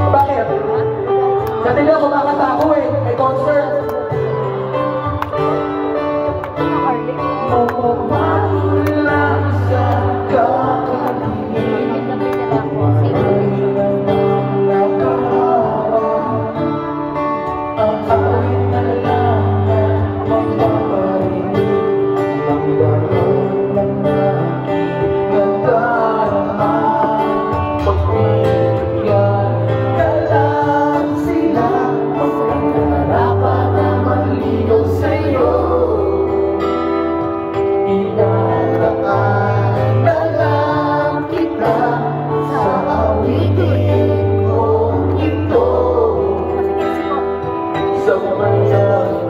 [SPEAKER 4] Bakit? Sa tila, kumakanta ako eh. May concert. Mamulang sa kakaligin.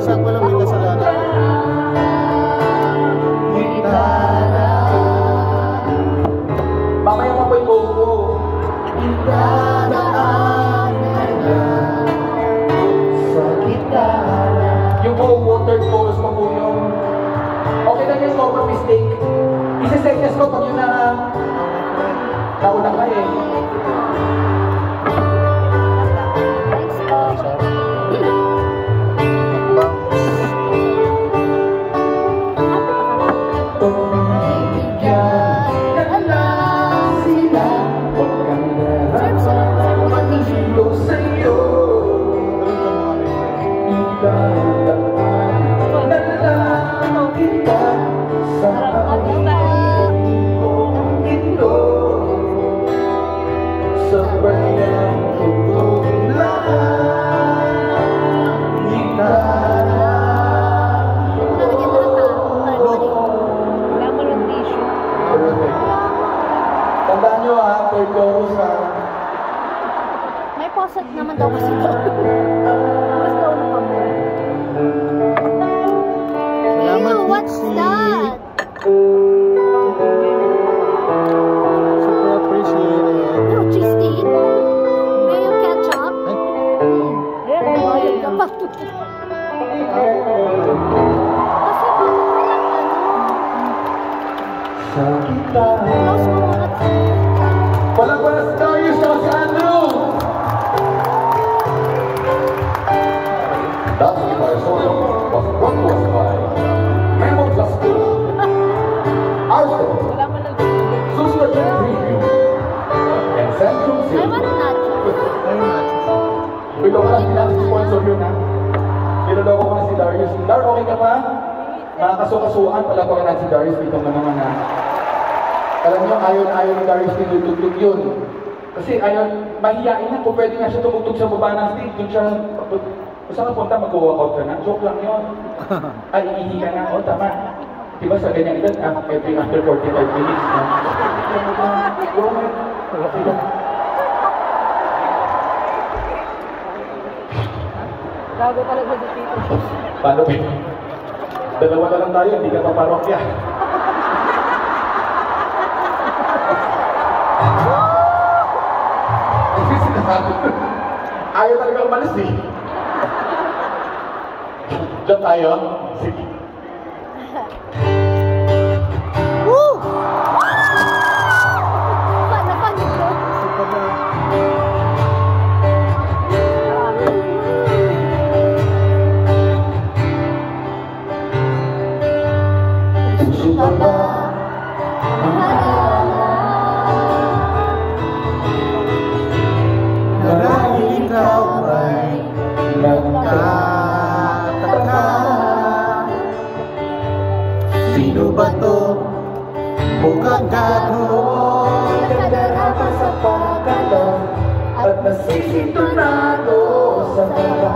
[SPEAKER 1] Saan ko lang may kasalanan?
[SPEAKER 4] Mamaya mo po yung buo. Idadaan na lang sa gitara. Yung buo water chorus pa po yung... Okay lang yung score mistake. Isa-set niya score pag yun na... Nauna ka eh. Tandaan nyo ha, third chorus ha.
[SPEAKER 3] May poset naman daw kasi ito. Mas daw na pa mo. Ew, what's that?
[SPEAKER 1] Super appreciated.
[SPEAKER 3] No, cheese stick? Mayo ketchup? Ayun, bayad ka pa.
[SPEAKER 4] Marzo, Susunod yung Preview, and Centrum
[SPEAKER 3] I
[SPEAKER 4] Silver.
[SPEAKER 3] want nachos.
[SPEAKER 1] Ayun na.
[SPEAKER 4] Biloko lang din natin sponsor yun ha. Niloloko ko na si Darius. Dar, okay ka pa? Nakakasukasuhan pala pa natin si Darius dito na naman ha. Alam niyo, ayaw na ayaw ni Darius tinutugtog yun. Kasi ayaw, mahihain na kung pwede nga siya tumugtog sa baba ng stage. Doon siya, saan ka punta, mag-walkout ka na? Joke lang yun. Ay, iihi ka na. O, tama. Diba sa ganyang edad, every after 45 minutes na.
[SPEAKER 2] Gago talaga si Tito.
[SPEAKER 4] Paano ba? Dalawa na lang tayo, hindi ka paparokya. Ayaw talaga umalis eh. Diyan tayo. Sige.
[SPEAKER 3] Woo! Napanig ko.
[SPEAKER 1] Super na.
[SPEAKER 4] Gusto ka ba?
[SPEAKER 1] Marahil ikaw ay nagtataka. Sino ba to? Mukhang gago.
[SPEAKER 3] Nagkadarapa sa pagkalan
[SPEAKER 4] At nasisintunado sa baba.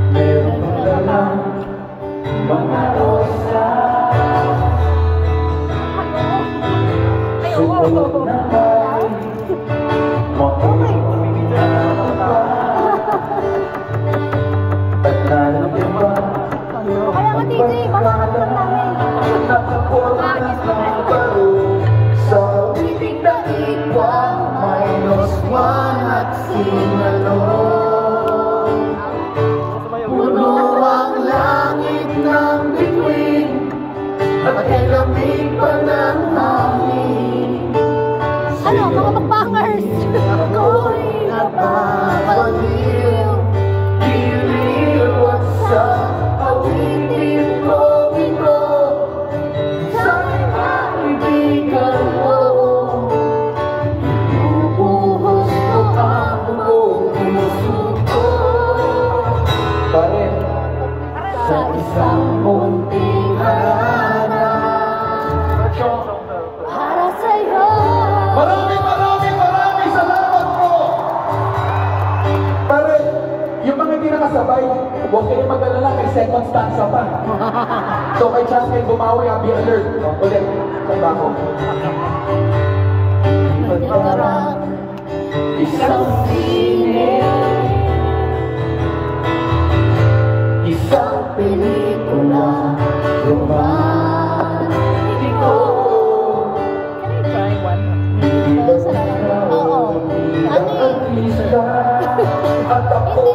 [SPEAKER 4] Meron pa lang mga rosas. Sumunod na may makulang pa. At nandiyan ba?
[SPEAKER 3] Kaya nga DJ, baka lang namin.
[SPEAKER 4] Nakapormas ng baro sa witig na ikwang
[SPEAKER 1] -1 at sinalong. Puno ang langit ng bituin at kay lamig pa ng hangin.
[SPEAKER 3] Ano, mga bakbangers?
[SPEAKER 1] Ako'y napapaliw. Diliw at sa awitin ko ito. Sa kaibigan mo, ibubuhos ko ang buong puso ko.
[SPEAKER 4] Pare,
[SPEAKER 1] Sa isang munting harana.
[SPEAKER 3] Para sa'yo.
[SPEAKER 4] maraming salamat po! Pare, yung mga hindi nakasabay, huwag kayong mag-alala, may second stanza pa. So kay chance kayo bumawi, be alert. Ulit, saan ba ako?
[SPEAKER 3] Parang
[SPEAKER 1] Isang sine, isang pelikula, romantiko.
[SPEAKER 3] Oo. Ano eh?
[SPEAKER 1] At ako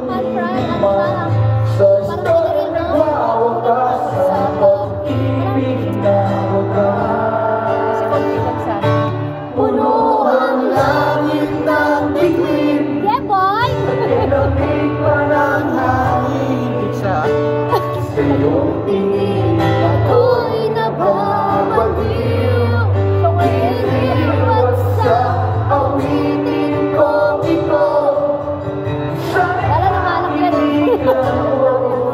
[SPEAKER 1] naman sa isang nagwawakas sa pag-ibig na wagas.
[SPEAKER 2] Si Conti Gonzalo.
[SPEAKER 1] Puno ang langit ng bituin
[SPEAKER 3] Yeah, boy!
[SPEAKER 1] at lamig pa ng hangin. Sa iyong tingin ako'y nababaliw. Diliw at sa awitin ko ito. Sa
[SPEAKER 3] Wala nang alak yan.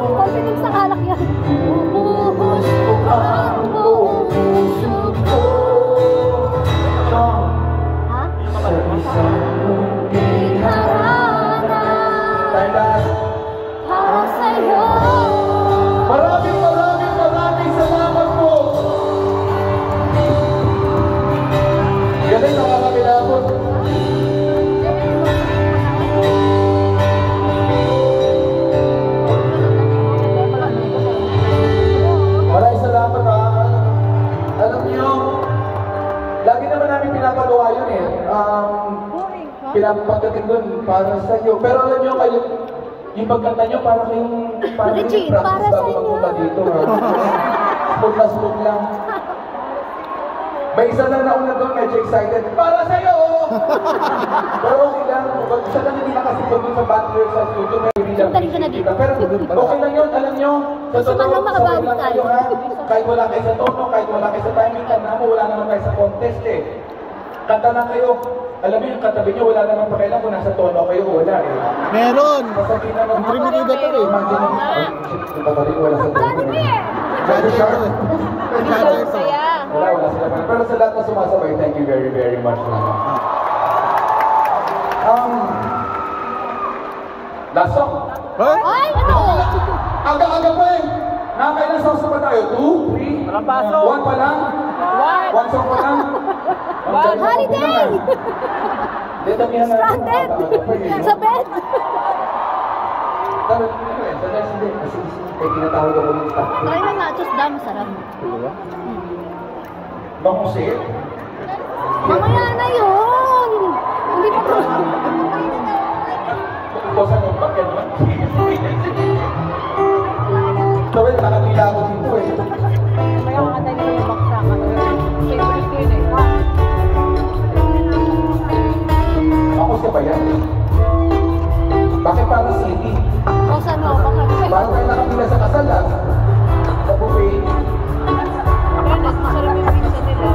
[SPEAKER 3] Confidence sa alak yan.
[SPEAKER 1] bubuhos ko ang buong puso ko.
[SPEAKER 3] Ha?
[SPEAKER 1] Sa isang munting harana.
[SPEAKER 4] Tayo lahat.
[SPEAKER 3] Para sa'yo.
[SPEAKER 4] Maraming salamat po! Galing, nakakapilapot. Maraming salamat ha. Alam niyo, lagi naman namin pinapagawa yun eh. Pinapagdating doon para sa iyo. Pero alam niyo, kayo, yung pagkanta niyo para kayong
[SPEAKER 3] Legit, para
[SPEAKER 4] practice
[SPEAKER 3] sa
[SPEAKER 4] bago
[SPEAKER 3] inyo.
[SPEAKER 4] magpunta dito ha. Smooth na smooth lang. May isa lang nauna doon, medyo excited. Para sa'yo! Pero okay lang, isa lang hindi nakasipag doon sa battery sa studio. May
[SPEAKER 3] Sundarin ka na dito.
[SPEAKER 4] Pero okay lang yun, alam nyo. Sa
[SPEAKER 3] Gusto
[SPEAKER 4] totoo,
[SPEAKER 3] man lang makabawi
[SPEAKER 4] sabay lang
[SPEAKER 3] tayo.
[SPEAKER 4] kayo, ha? Kahit wala kayo sa tono, kahit wala kayo sa timing, tanda mo, wala naman kayo sa contest eh. Kanta na kayo. Alam mo yung katabi nyo, wala naman pakialam kung nasa tono kayo o wala eh.
[SPEAKER 1] Meron!
[SPEAKER 4] Sasabihin na naman,
[SPEAKER 1] Primerida to eh.
[SPEAKER 4] imagine mo, ay, shit, yung katabi ko wala sa tono.
[SPEAKER 1] Judge ito eh. Judge ito.
[SPEAKER 4] Wala sila pa. Pero sa lahat na sumasabay, thank you very, very much. Last song.
[SPEAKER 1] Hoy!
[SPEAKER 3] Ay, ano?
[SPEAKER 4] Aga-aga pa eh. Nakakailan songs na ba tayo? 2, 3?
[SPEAKER 2] Walang pasok.
[SPEAKER 4] 1 pa lang?
[SPEAKER 2] One.
[SPEAKER 4] 1 song pa lang?
[SPEAKER 3] Holiday! Stranded! Sa bed!
[SPEAKER 4] Sa next day, kasi tinatawag ako ng staff.
[SPEAKER 3] Try na nachos dam, sarap.
[SPEAKER 4] Mamusit?
[SPEAKER 3] Mamaya na yun! Hindi pa to.
[SPEAKER 4] Tutusan yung bakit ba? Sabi, nakatila ako dito eh.
[SPEAKER 2] Kaya mga tayo yung baksa ka. Favorite ko yun eh.
[SPEAKER 4] Ako siya ba yan? Bakit parang city?
[SPEAKER 3] O saan o?
[SPEAKER 4] Parang tayo nakatila sa kasal ah. Sa buffet.
[SPEAKER 2] Fairness, masarap yung pizza nila.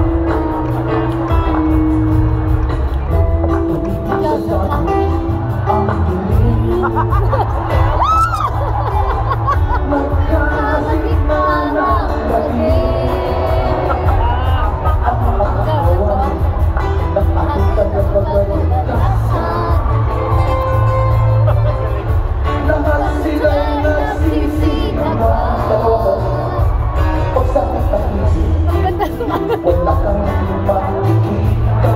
[SPEAKER 4] Wala kang makikita.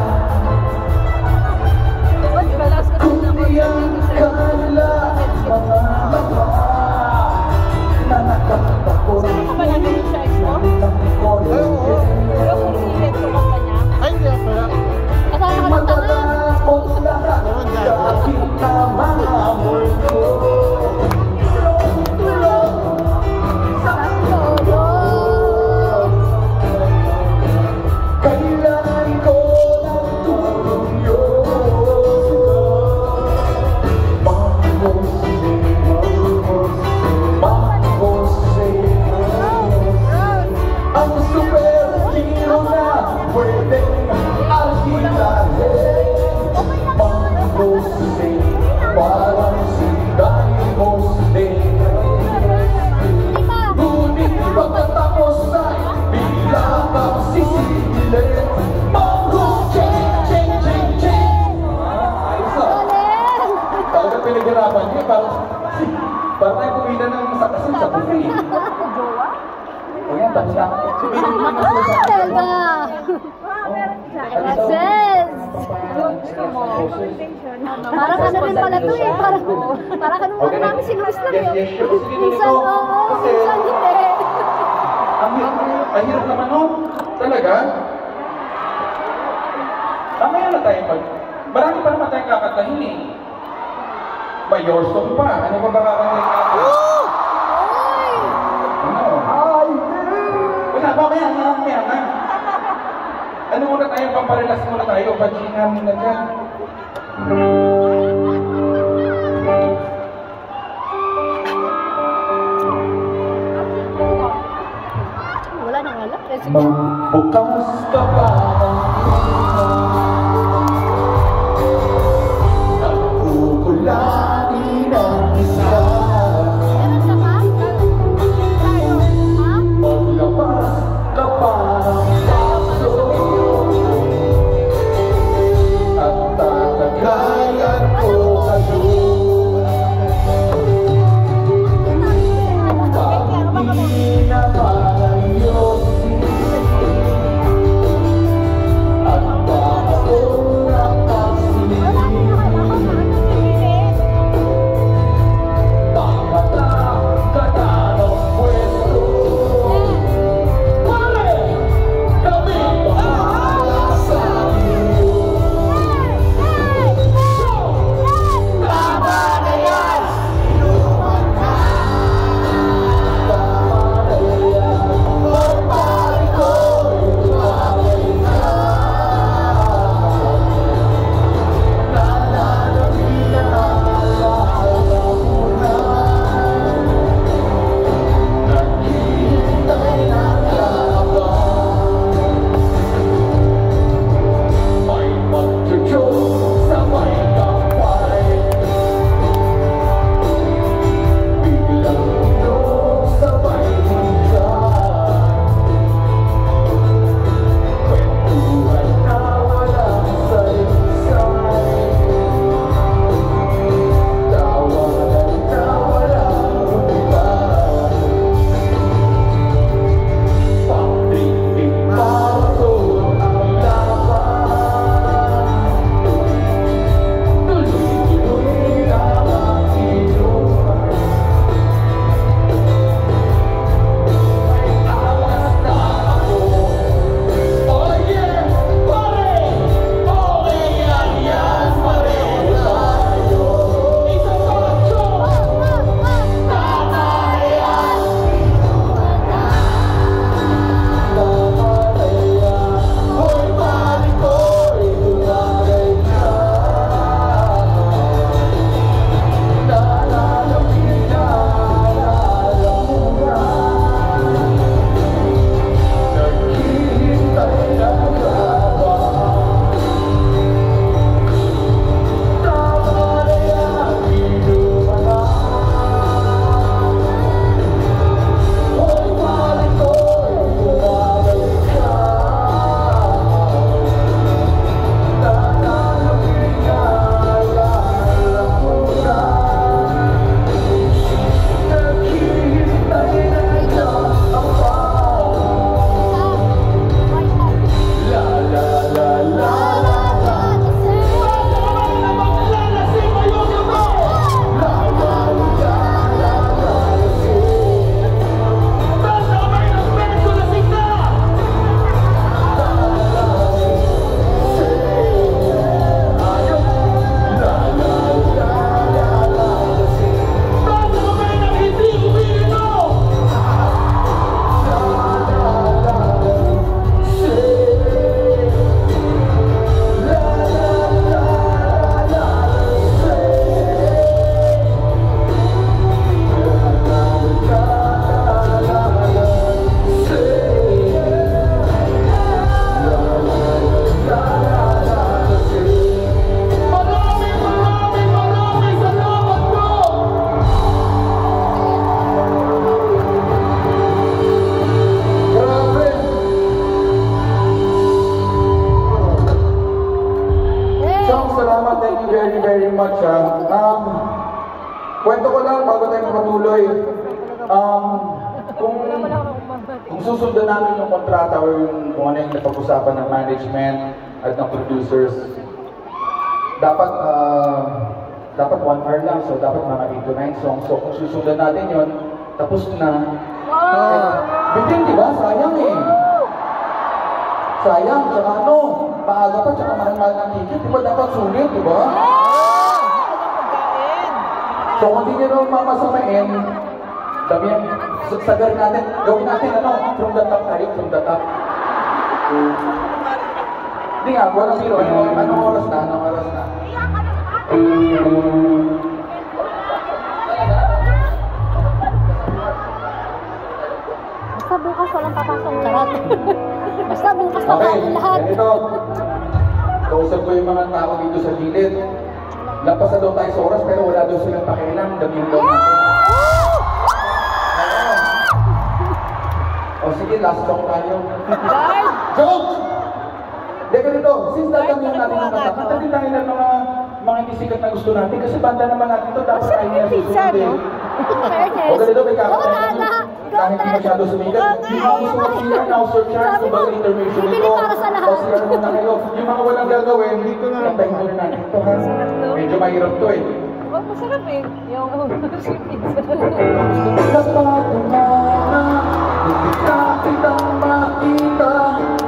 [SPEAKER 4] Kundi ang kala mga mata na nakatakot
[SPEAKER 2] Saan ka ba namin yung size mo?
[SPEAKER 4] ng konti.
[SPEAKER 2] Pero kung hilit ko kanta niya,
[SPEAKER 1] Ay, hindi ako pala.
[SPEAKER 3] Kasama ka ng tanga.
[SPEAKER 4] Matatakot lahat kahit na mga multo. Tulong sa
[SPEAKER 3] Lolo.
[SPEAKER 4] kailangan ko ng tulong yun. Ang superhero na pwedeng alkilahin. Mangose, parang si Daimose. Ngunit pagkatapos ay bigla kang sisilin. Mangose, ching, ching, ching. Ayos ah.
[SPEAKER 3] Galing!
[SPEAKER 4] Talagang pinaghirapan niya, parang tayo kumina ng sakasal sa buffet. O yan, tapos na.
[SPEAKER 3] Selva! Sis! Parang ano rin pala to eh. Parang ano
[SPEAKER 4] Okay.
[SPEAKER 3] namin si Luis lang
[SPEAKER 4] Yes,
[SPEAKER 3] yun.
[SPEAKER 4] yes, sure. Sige,
[SPEAKER 3] Minsan
[SPEAKER 4] dito.
[SPEAKER 3] oo,
[SPEAKER 4] Kasi-
[SPEAKER 3] minsan hindi.
[SPEAKER 4] Ang hirap naman no? Talaga? Mamaya na tayo marami pa naman tayong kakantahin eh. May your song pa. Ano ba kakantahin natin?
[SPEAKER 3] Oy!
[SPEAKER 4] Ano? Wala, mamaya na. Ano muna tayo, pamparilas muna tayo. Bajingan muna dyan.
[SPEAKER 3] Wala nang alam. Sige.
[SPEAKER 4] Magbukas ka pa ng nagkukulangin ang isa.
[SPEAKER 3] Meron ka pa? Ha?
[SPEAKER 4] Maglabas ka pa ng paso at tatagay Kwento ko lang bago tayo makatuloy. Kung susundan namin yung kontrata or yung kung ano yung napag-usapan ng management at ng producers, dapat 1 hour lang, so dapat mga 8 to 9 songs. So kung susundan natin yun, tapos na. Bitin, di ba? Sayang eh. Sayang, tsaka ano, maaga pa, tsaka mahal-mahal ng ticket, di ba dapat sulit, di ba? So kung hindi nyo naman mamasamain, sabihin, sagar natin, gawin natin ano, from the top tayo, from the top. Hindi nga, walang biro, anong oras na, anong oras na?
[SPEAKER 3] Basta bukas walang papasok karat. Basta bukas na
[SPEAKER 4] Okay,
[SPEAKER 3] lahat.
[SPEAKER 4] ganito. Kausap ko yung mga tao dito sa gilid. Lapas na daw tayo sa oras pero wala daw silang pakialam. Dabihin daw natin. O sige, last song tayo. Joke! Hindi ganito, since dadamihan natin ng kanta, kanta tayo ng mga hindi sikat na gusto natin kasi banda naman natin ito, dapat tayo niya susundin. O ganito, may kakanta na kahit hindi masyado sumikat. Yung mga gusto mag-sila, now search charts, kung baga intermission ito, o sila naman na kayo. Yung mga walang gagawin, kantahin mo na natin ito ha. Medyo mahirap to eh.
[SPEAKER 2] Oh, masarap eh. Yung
[SPEAKER 4] Hindi ka kitang makita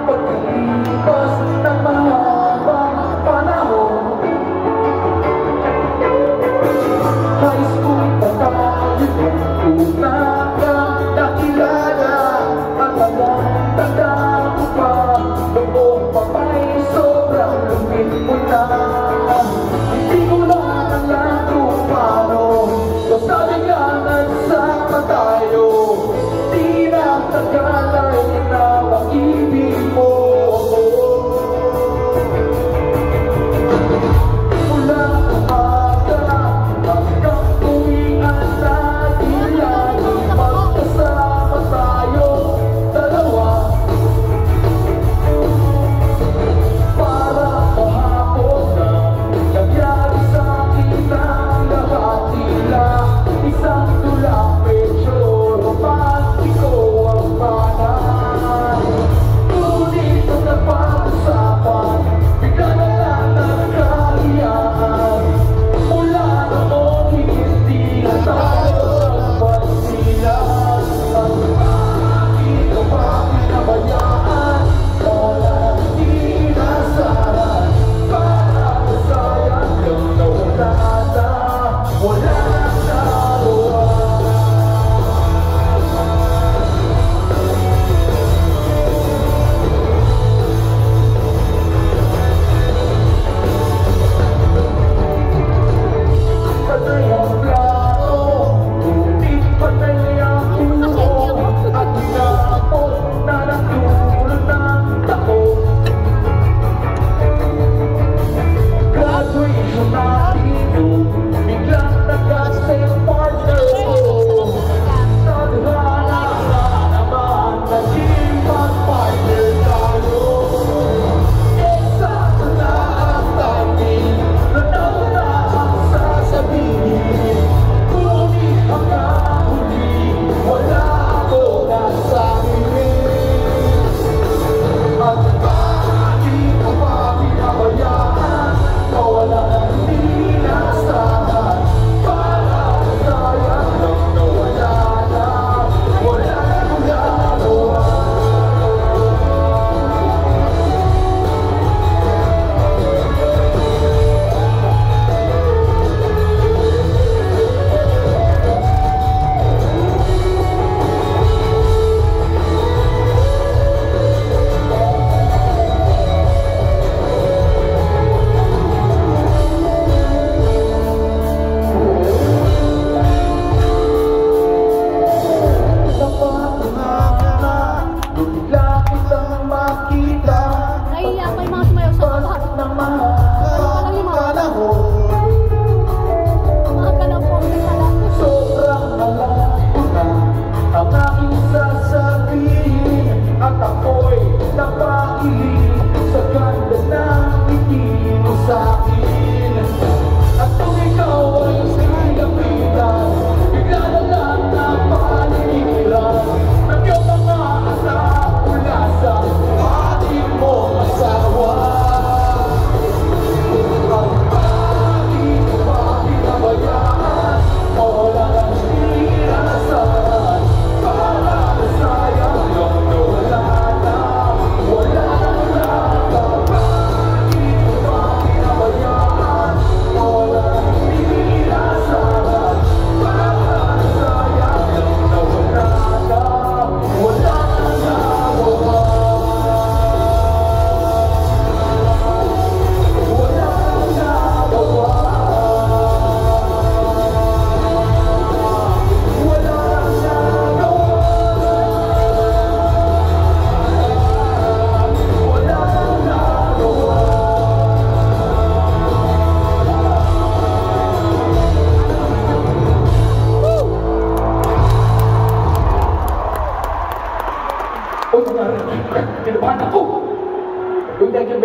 [SPEAKER 4] pagkalipas ng mahabang panahon. High school pa tayo nung una ka nakilala at tanda ko pa noong papay sobrang lumit mo na. Hindi ko lang alam kung paano basta biglang nagsama tayo. Di na tagalay na pag-ibig mo. Mula umaga hanggang tuwian natin lagi magkasama tayo dalawa. Para kahapon na nangyari sa akin ang lahat nila. Isang tula medyo romantiko ang bata.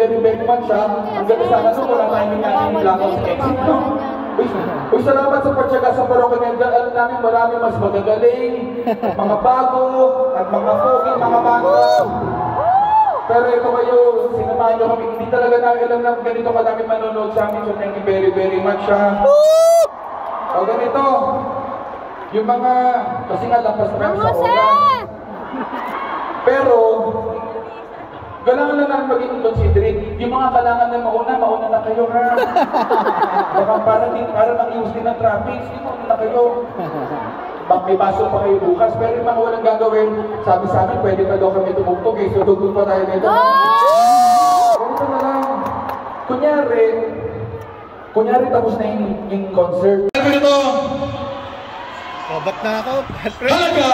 [SPEAKER 4] very much ha. Ang ganda sana nung wala tayong nangyayang blackout sa exit, no? Uy, salamat sa pagtsaga sa parokya. Alam namin marami mas magagaling, mga bago, at mga pogi, mga bata. Pero ito kayo, sinamahan nyo kami. Hindi talaga namin alam na ganito kadami manonood sa amin. So thank you very much ha. O ganito, yung mga, kasi nga lampas na kayo sa oras. Pero, kailangan na namin maging considerate. Yung mga kailangan na mauna na kayo ha. Baka para mag-iwas din ng traffic, mauna na kayo. May pasok pa kayo bukas, pero yung mga walang gagawin, sabi sa amin, pwede pa daw kami tumugtog eh, so tugtog pa tayo nito. Ganito na lang. Kunyari tapos na yung concert. Ganito!
[SPEAKER 1] Ba't na ako?
[SPEAKER 4] Halaga!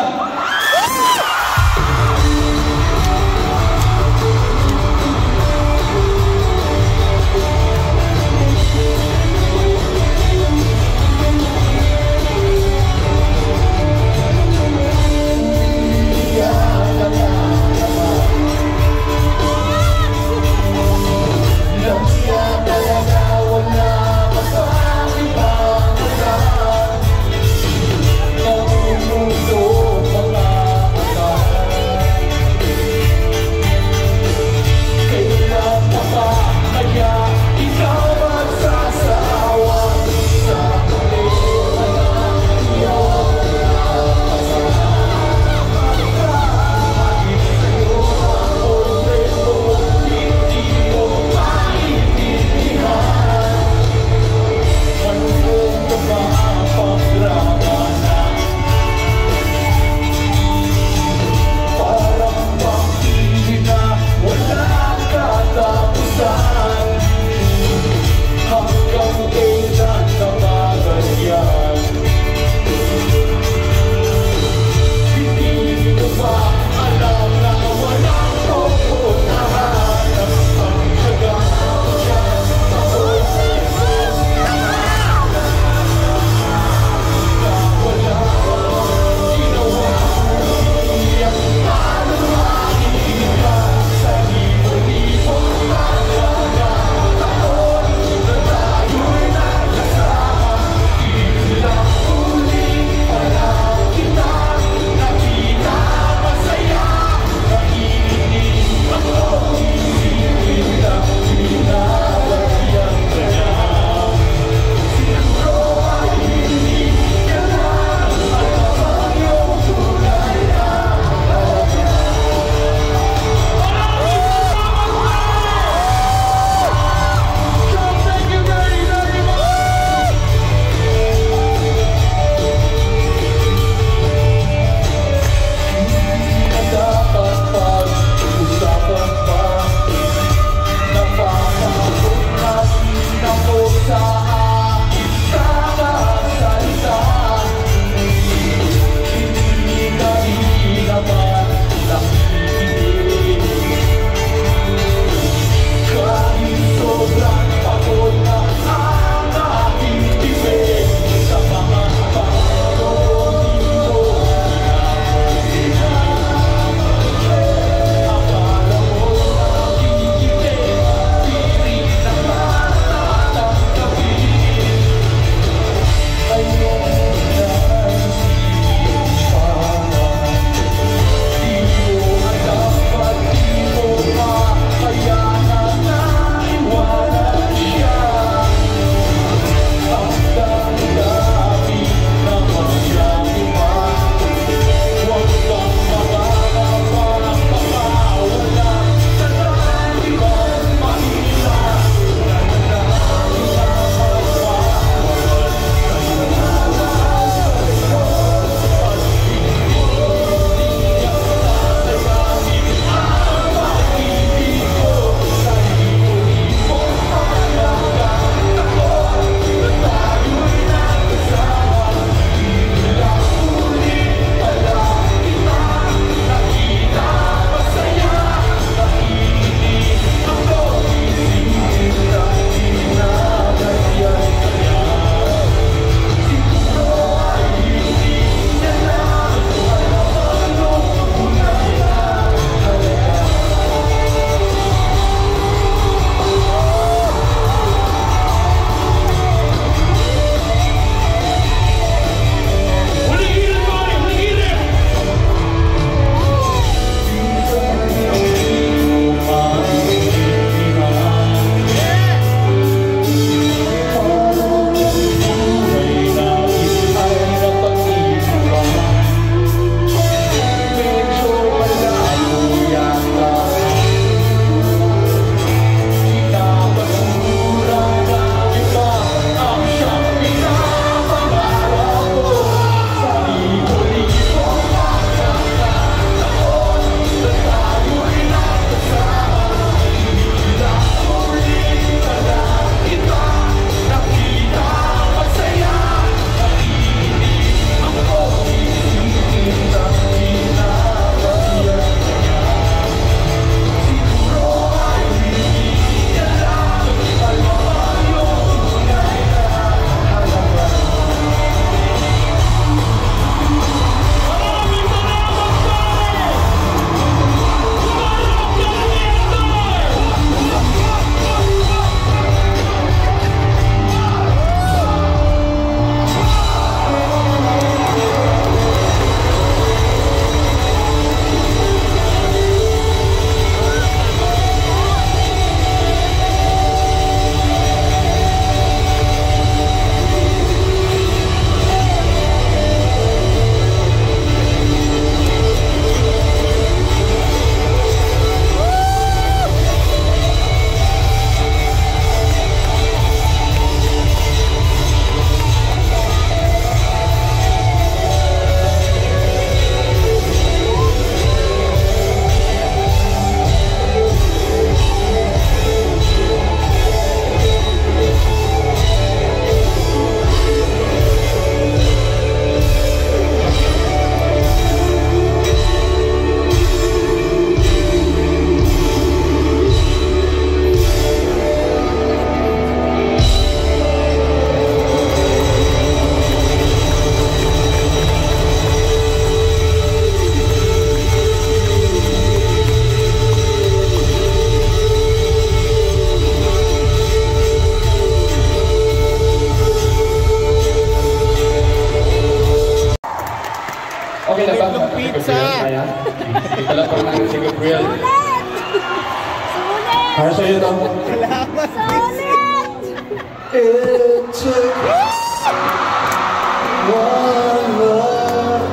[SPEAKER 4] Okay na ba?
[SPEAKER 1] Itlog pizza.
[SPEAKER 4] Kaya? Ito lang pala natin si Gabriel.
[SPEAKER 3] Sulit!
[SPEAKER 4] Para sa'yo na mo.
[SPEAKER 1] Salamat.
[SPEAKER 3] Sulit!
[SPEAKER 4] It took one love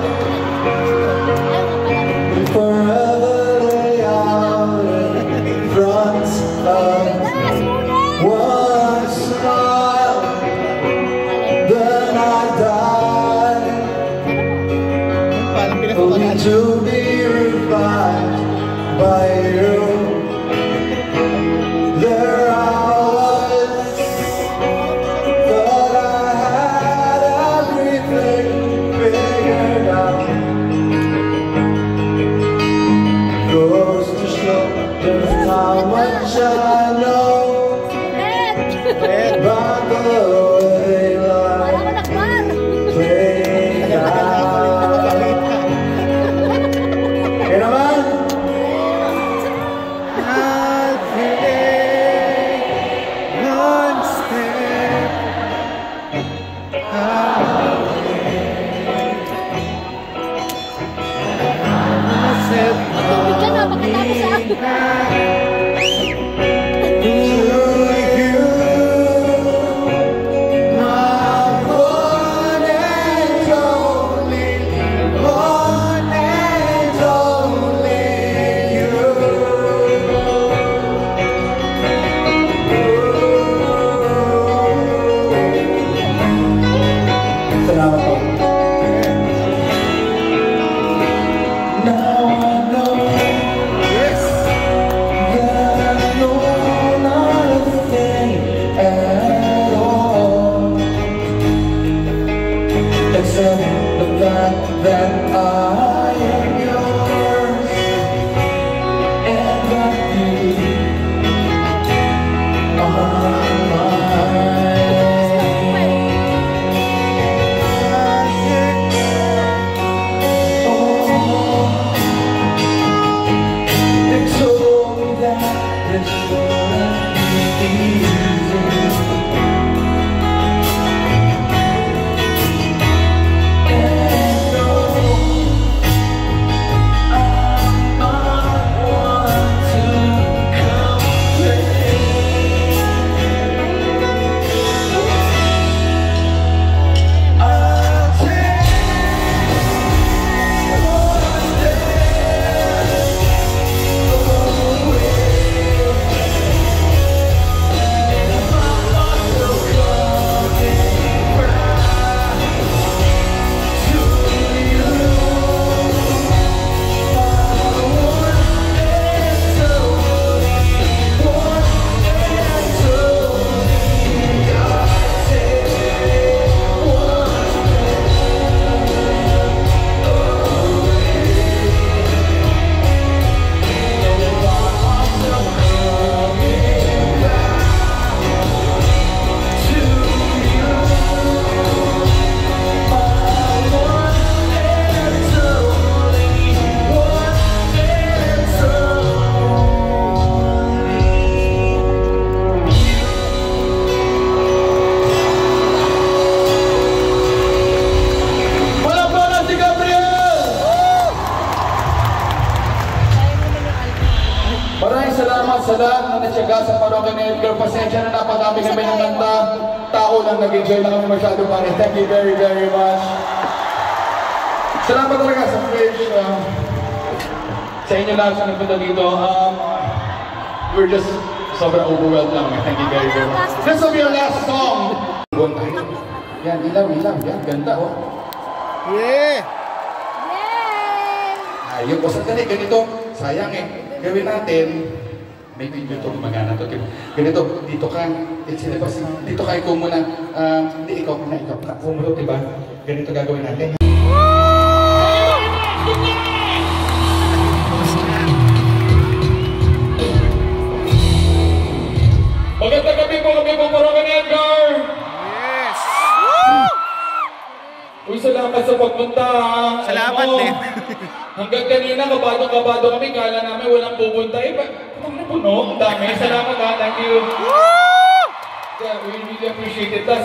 [SPEAKER 4] forever lay out in front of one smile. Then I died,
[SPEAKER 1] Parang
[SPEAKER 4] only
[SPEAKER 1] pinapakalaan.
[SPEAKER 4] to be revived by you. There I was, thought I had everything figured out. Goes to show just how much I know about the way life plays out. Kaya naman,
[SPEAKER 1] I'll take one step
[SPEAKER 3] Tubig ka na, pagkatapos sa akin.
[SPEAKER 4] Salamat po. Now I know
[SPEAKER 1] Yes.
[SPEAKER 4] that I know not a thing at all, except the fact that I am yours and that you are mine. They told me that this wouldn't be easy, and no, I'm not one to complain. I'll take one Walang bola si Gabriel! Maraming salamat sa lahat na natyaga sa parokya ni Edgar. Pasensya na napadami kami ng kanta. Tao lang nag-enjoy na kami masyado pare. Thank you very, very much. Salamat talaga sa Twitch. Sa inyo lahat sa nagpunta dito. We're just sobrang overwhelmed lang. Thank you very, very much. This will be our last song. Yan, ilaw. Yan, ganda oh.
[SPEAKER 1] Yeah.
[SPEAKER 3] Yay!
[SPEAKER 4] Ayun po, sandali, ganito, sayang eh. Gawin natin, may video to, gumagana to. Ganito, dito ka, dito ka, ikaw muna. Hindi, ikaw muna, ikaw muna, diba? Ganito gagawin natin. Magandang gabi po kami po, Parokya ni Edgar!
[SPEAKER 1] Yes.
[SPEAKER 4] Uy, salamat sa pagpunta.
[SPEAKER 1] Salamat
[SPEAKER 4] Alam mo,
[SPEAKER 1] din.
[SPEAKER 4] Hanggang kanina, kabado kami. Kala namin walang pupunta. Eh, patang na puno. Ang dami. Salamat ha. Thank you. Yeah, we really appreciate it. Plus,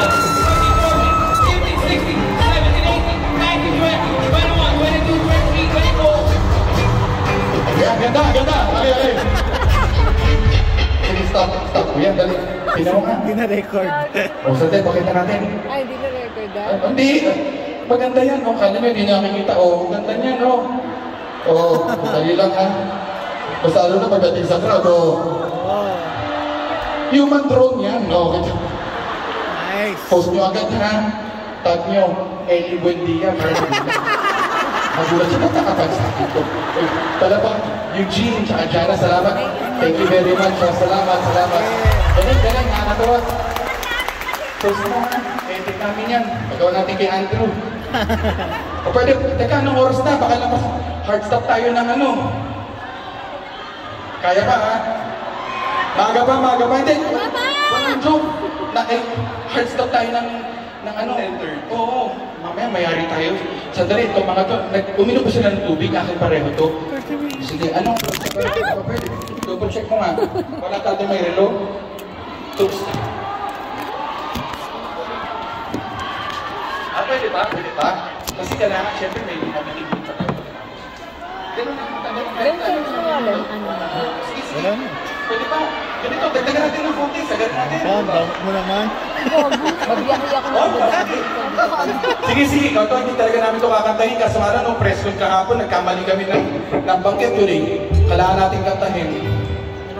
[SPEAKER 4] Ayan, ganda, ganda. Okay, okay. Sige, stop. Kuya, dali. Pinaw nga.
[SPEAKER 1] Hindi na record.
[SPEAKER 4] O, sante, pakita natin.
[SPEAKER 2] Ay, hindi na record ah.
[SPEAKER 4] Hindi. Maganda yan. O, kala nyo, hindi niya makikita. O, ganda niyan, o. O, dali lang, ha. Basta ano na pagdating sa crowd, o. Human drone yan, no?
[SPEAKER 1] Nice.
[SPEAKER 4] Post nyo agad, ha. Tag nyo, Eli Buendia. Magulat siya, nakakapag sa akin ko. Talabang, Eugene, tsaka Jana, salamat. Thank you very much. Salamat. Ganun, nakakatawa. Post mo, ha. Edit namin yan. Pagawa natin kay Andrew. O pwede, teka, anong oras na? Baka lang hard stop tayo ng ano. Kaya pa, ha? Maaga pa. Hindi. Walang joke. Hard stop tayo ng ano. Oo. Mamaya mayari tayo. Sandali, itong mga to. Uminom ba sila ng tubig? Akin pareho to. Sige, ano? Double check mo nga. Wala tayo may relo. Tools. Pwede ba? Kasi kailangan, syempre may mamitigil sa tayo. Ganun na. Sige. Pwede pa. Ganito, dagdagan natin ng footage. Agad natin.
[SPEAKER 1] Bawat mo naman.
[SPEAKER 2] Magbiyahe ako ng
[SPEAKER 4] Sige. Ikaw to, hindi talaga namin ito kakantahin. Kasama nung press con kahapon, nagkamali kami ng bangket yun eh. Kailangan natin kantahin.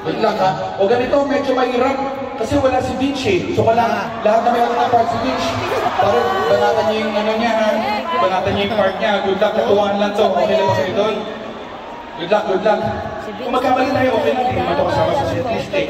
[SPEAKER 4] Good luck ha. O ganito, medyo mahirap. Kasi wala si Vince eh. So lahat na may ako na part si Vince. Parang banatan niya yung ano niya ha. Banatan niya yung part niya. Good luck, natuwaan lang to. Okay lang ba kayo doon? Good luck. Kung magkamali tayo, okay lang. Hindi naman ito kasama sa setlist eh.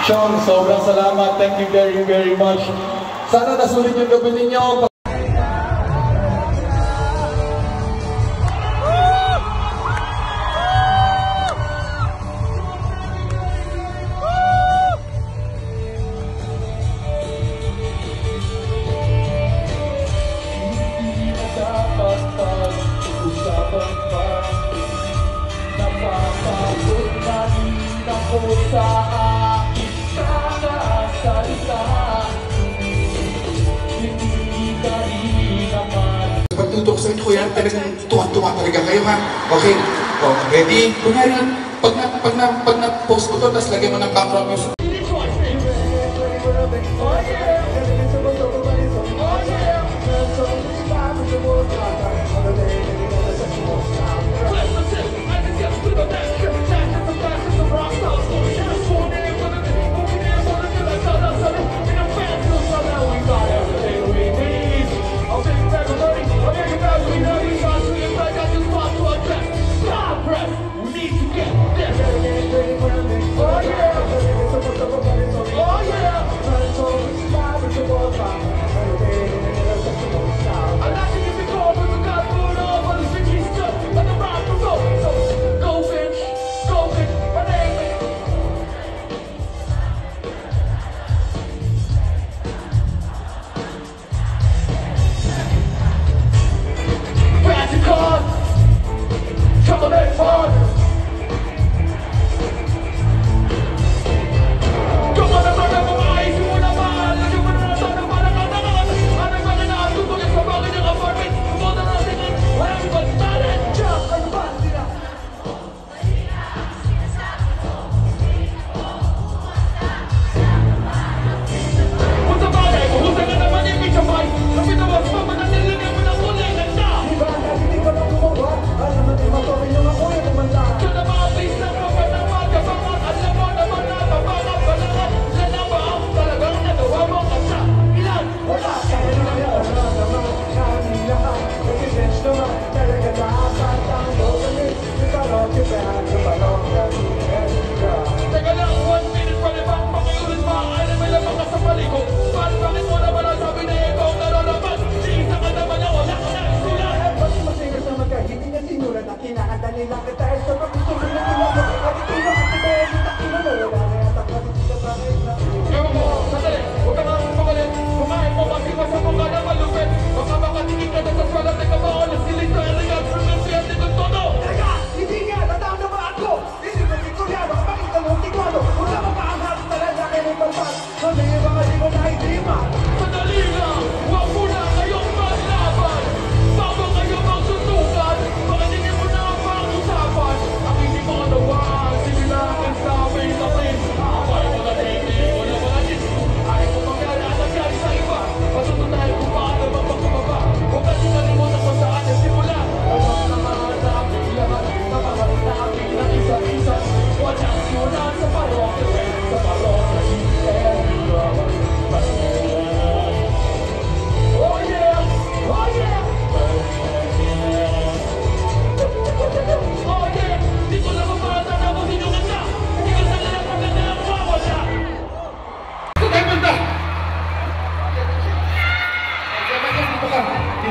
[SPEAKER 4] Sean, sobrang salamat. Thank you very, very much. Sana nasulit yung gabi ninyo.
[SPEAKER 6] Pagtutok sa inyo, kuya, talagang tuwa-tuwa talaga kayo, ha? Okay? Oh, ready? Kunyari, pag na-post ko to, tapos lagyan mo ng background music.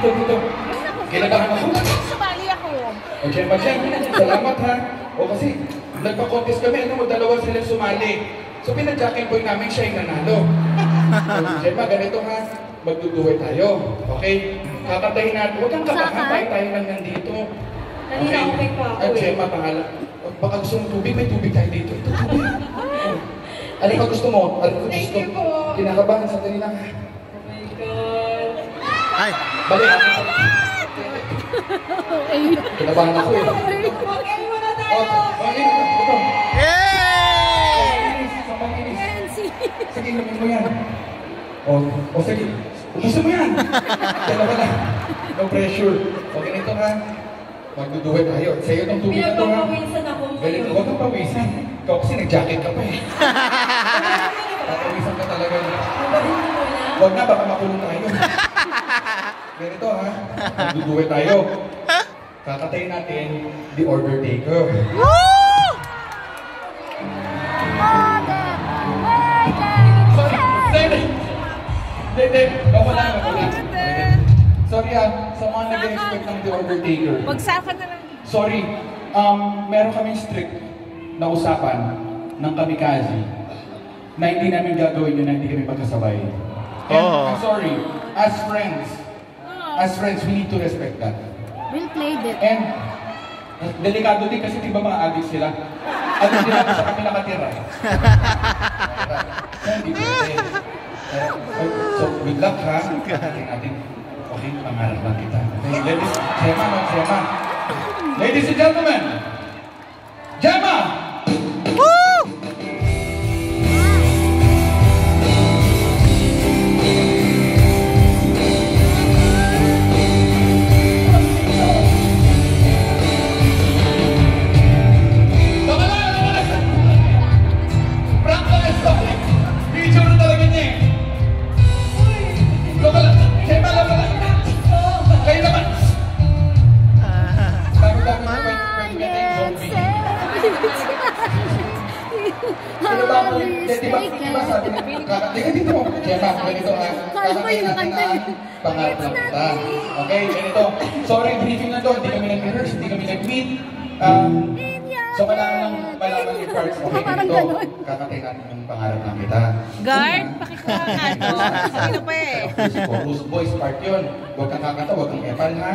[SPEAKER 6] Dito. Kinagahan ako.
[SPEAKER 3] Sumali ako.
[SPEAKER 4] O, Gemma, salamat ha. O kasi, nagpa-contest kami, dalawa sila sumali. So, pinadyakin po namin siya yung nanalo. O, Gemma, ganito ha. Magduduway tayo. Okay? Kakatayin natin. Huwag kang kabahan. Tayo lang nandito.
[SPEAKER 2] Kanina okay pa ako.
[SPEAKER 4] At Gemma, pangalan. Baka gusto mong tubig, may tubig tayo dito. Ito, tubig. Ano pa gusto mo?
[SPEAKER 2] Thank you po.
[SPEAKER 4] Kinakabahan sa kanina.
[SPEAKER 2] Oh my God.
[SPEAKER 1] Ay!
[SPEAKER 4] Bali, akin pa. Kinabahan ako eh.
[SPEAKER 2] Okay, muna tayo.
[SPEAKER 4] Ito.
[SPEAKER 1] Yay!
[SPEAKER 4] Sige, namin mo yan. O sige. Gusto mo yan. Dalawa na. No pressure. Okay, nito ha. Magduduway tayo. Sa'yo itong tubig na ito ha.
[SPEAKER 2] Pinagpapawisan ako.
[SPEAKER 4] Ganito, huwag kang pawisan. Ikaw kasi nag-jacket ka pa eh. Papawisan ka talaga. Huwag na, baka makulong tayo. Ganito ha. Magduduway tayo. Kakatayin natin the order taker.
[SPEAKER 3] Woo!
[SPEAKER 4] Hindi. Wala. Sorry sa mga nag-expect ng The Undertaker.
[SPEAKER 2] Magsaka na lang.
[SPEAKER 4] Sorry, meron kaming strict na usapan ng kamikaze na hindi namin gagawin yun na hindi kami pagkasabay. And I'm sorry, as friends, we need to respect that.
[SPEAKER 3] We'll play it.
[SPEAKER 4] And delikado din kasi di ba mga addicts sila? At hindi namin sa kami nakatira. Hindi pwede. So, good luck ha. Natin. Okay, pangarap lang kita. Okay, Gemma. Ladies and gentlemen, Gemma! Woo! Okay, ganito. Sorry, briefing na to. Hindi kami nag-rehearse, hindi kami nag-meet. So, kailangan lang malaman yung parts. Okay, ganito. Kakatay natin yung pangarap ng kita.
[SPEAKER 2] Guard, pakikuha nga to. Sino pa eh?
[SPEAKER 4] Chorus voice part yun. Huwag kang kakata, huwag kang epal, ha?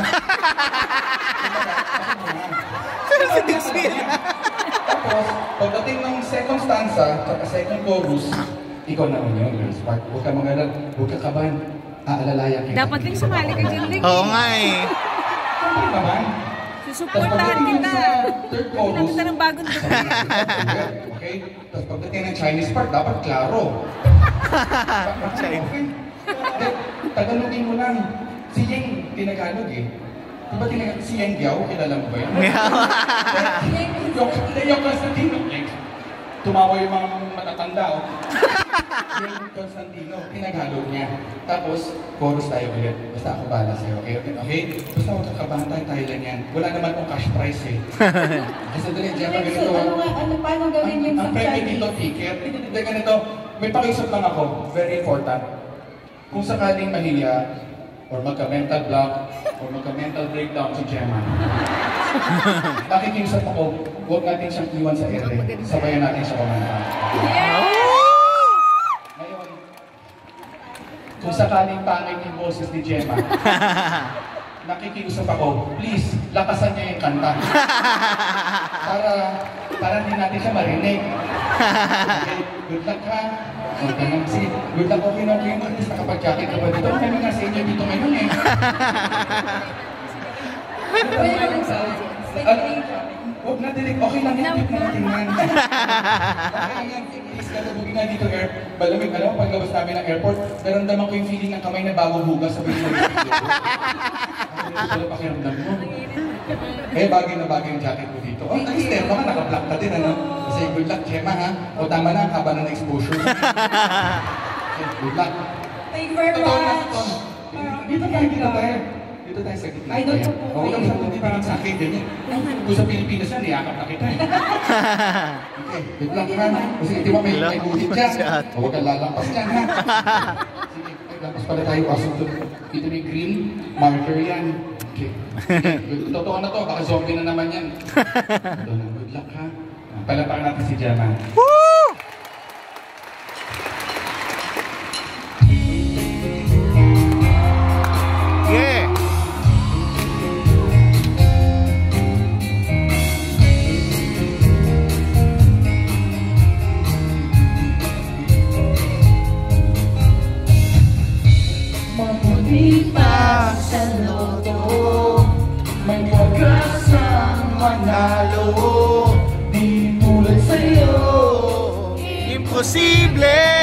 [SPEAKER 4] Tapos, pagdating ng second stanza, at second chorus, ikaw naman yun, girls part. Huwag kang mangalan, huwag kang kaban. Aalalayan kita.
[SPEAKER 2] Dapat din sumali ka dyan, Rick.
[SPEAKER 1] Oo nga eh.
[SPEAKER 4] Siyempre naman.
[SPEAKER 2] Susuportahan kita.
[SPEAKER 4] Third
[SPEAKER 2] Hindi
[SPEAKER 4] chorus.
[SPEAKER 2] kita ng bagong dumi.
[SPEAKER 4] Okay? Tapos pagdating ng Chinese part, dapat klaro. Okay? Tagalogin mo lang. Si Yeng, tinagalog eh. Diba si Yeng Giao, kilala mo ba yun? Yung Constantino, tumawa yung mga matatanda oh. Yung Constantino, tinagalog niya. Tapos, chorus tayo ulit. Basta ako bahala sa'yo, okay? Basta huwag kakabantay tayo lang yan. Wala naman kong cash prize eh. Kasi dali, Gemma, ganito.
[SPEAKER 2] Paano gawin yung
[SPEAKER 4] Ang premay dito, ticket. Hindi, ganito. May pakiusap lang ako. Very important. Kung sakaling mahiya, or magka-mental block, or magka-mental breakdown si Gemma. Nakikiusap ako, huwag natin siyang iwan sa ere. Sabayan natin siya kumanta. Ngayon, kung sakaling pangit yung boses ni Gemma, nakikiusap ako, please, lakasan niya yung kanta. Para hindi natin siya marinig. Okay, good luck ha. Sige, good luck, okay na. At least nakapag-jacket ka ba dito? Kami nga sa inyo dito ngayon eh. Huwag na dilig, okay lang yan, tip na natin yan. Okay yan, please, katubugin nga dito malamig. Alam mo, paglabas namin ng airport, naramdaman ko yung feeling ng kamay na bagong hugas sa bagay ng video. Ano pakiramdam mo? Eh, bagay na bagay yung jacket ko dito. Oh, at least, baka naka-black ka din, ano? Kasi good luck, Gemma, ha? O tama na, haba na exposure. Okay, good luck.
[SPEAKER 2] Thank you very much.
[SPEAKER 4] Dito tayo. Dito tayo sa gitna. Ay, doon po. Oo, hindi parang sa akin, ganyan. Kung sa Pilipinas yan, niyakap na kita eh. Okay, good luck, ha? Kasi di ba may guhit dyan? Huwag kang lalampas dyan, ha? Sige, lampas pala tayo. Pasok doon. Dito may green marker yan. Okay. Totoo na to, baka zombie na naman yan. Good luck, ha? Palapakan natin si Gemma.
[SPEAKER 1] Woo! Yeah!
[SPEAKER 4] Mabuti pa sa loto, may pag-asang manalo. Di tulad sa'yo,
[SPEAKER 1] Imposible!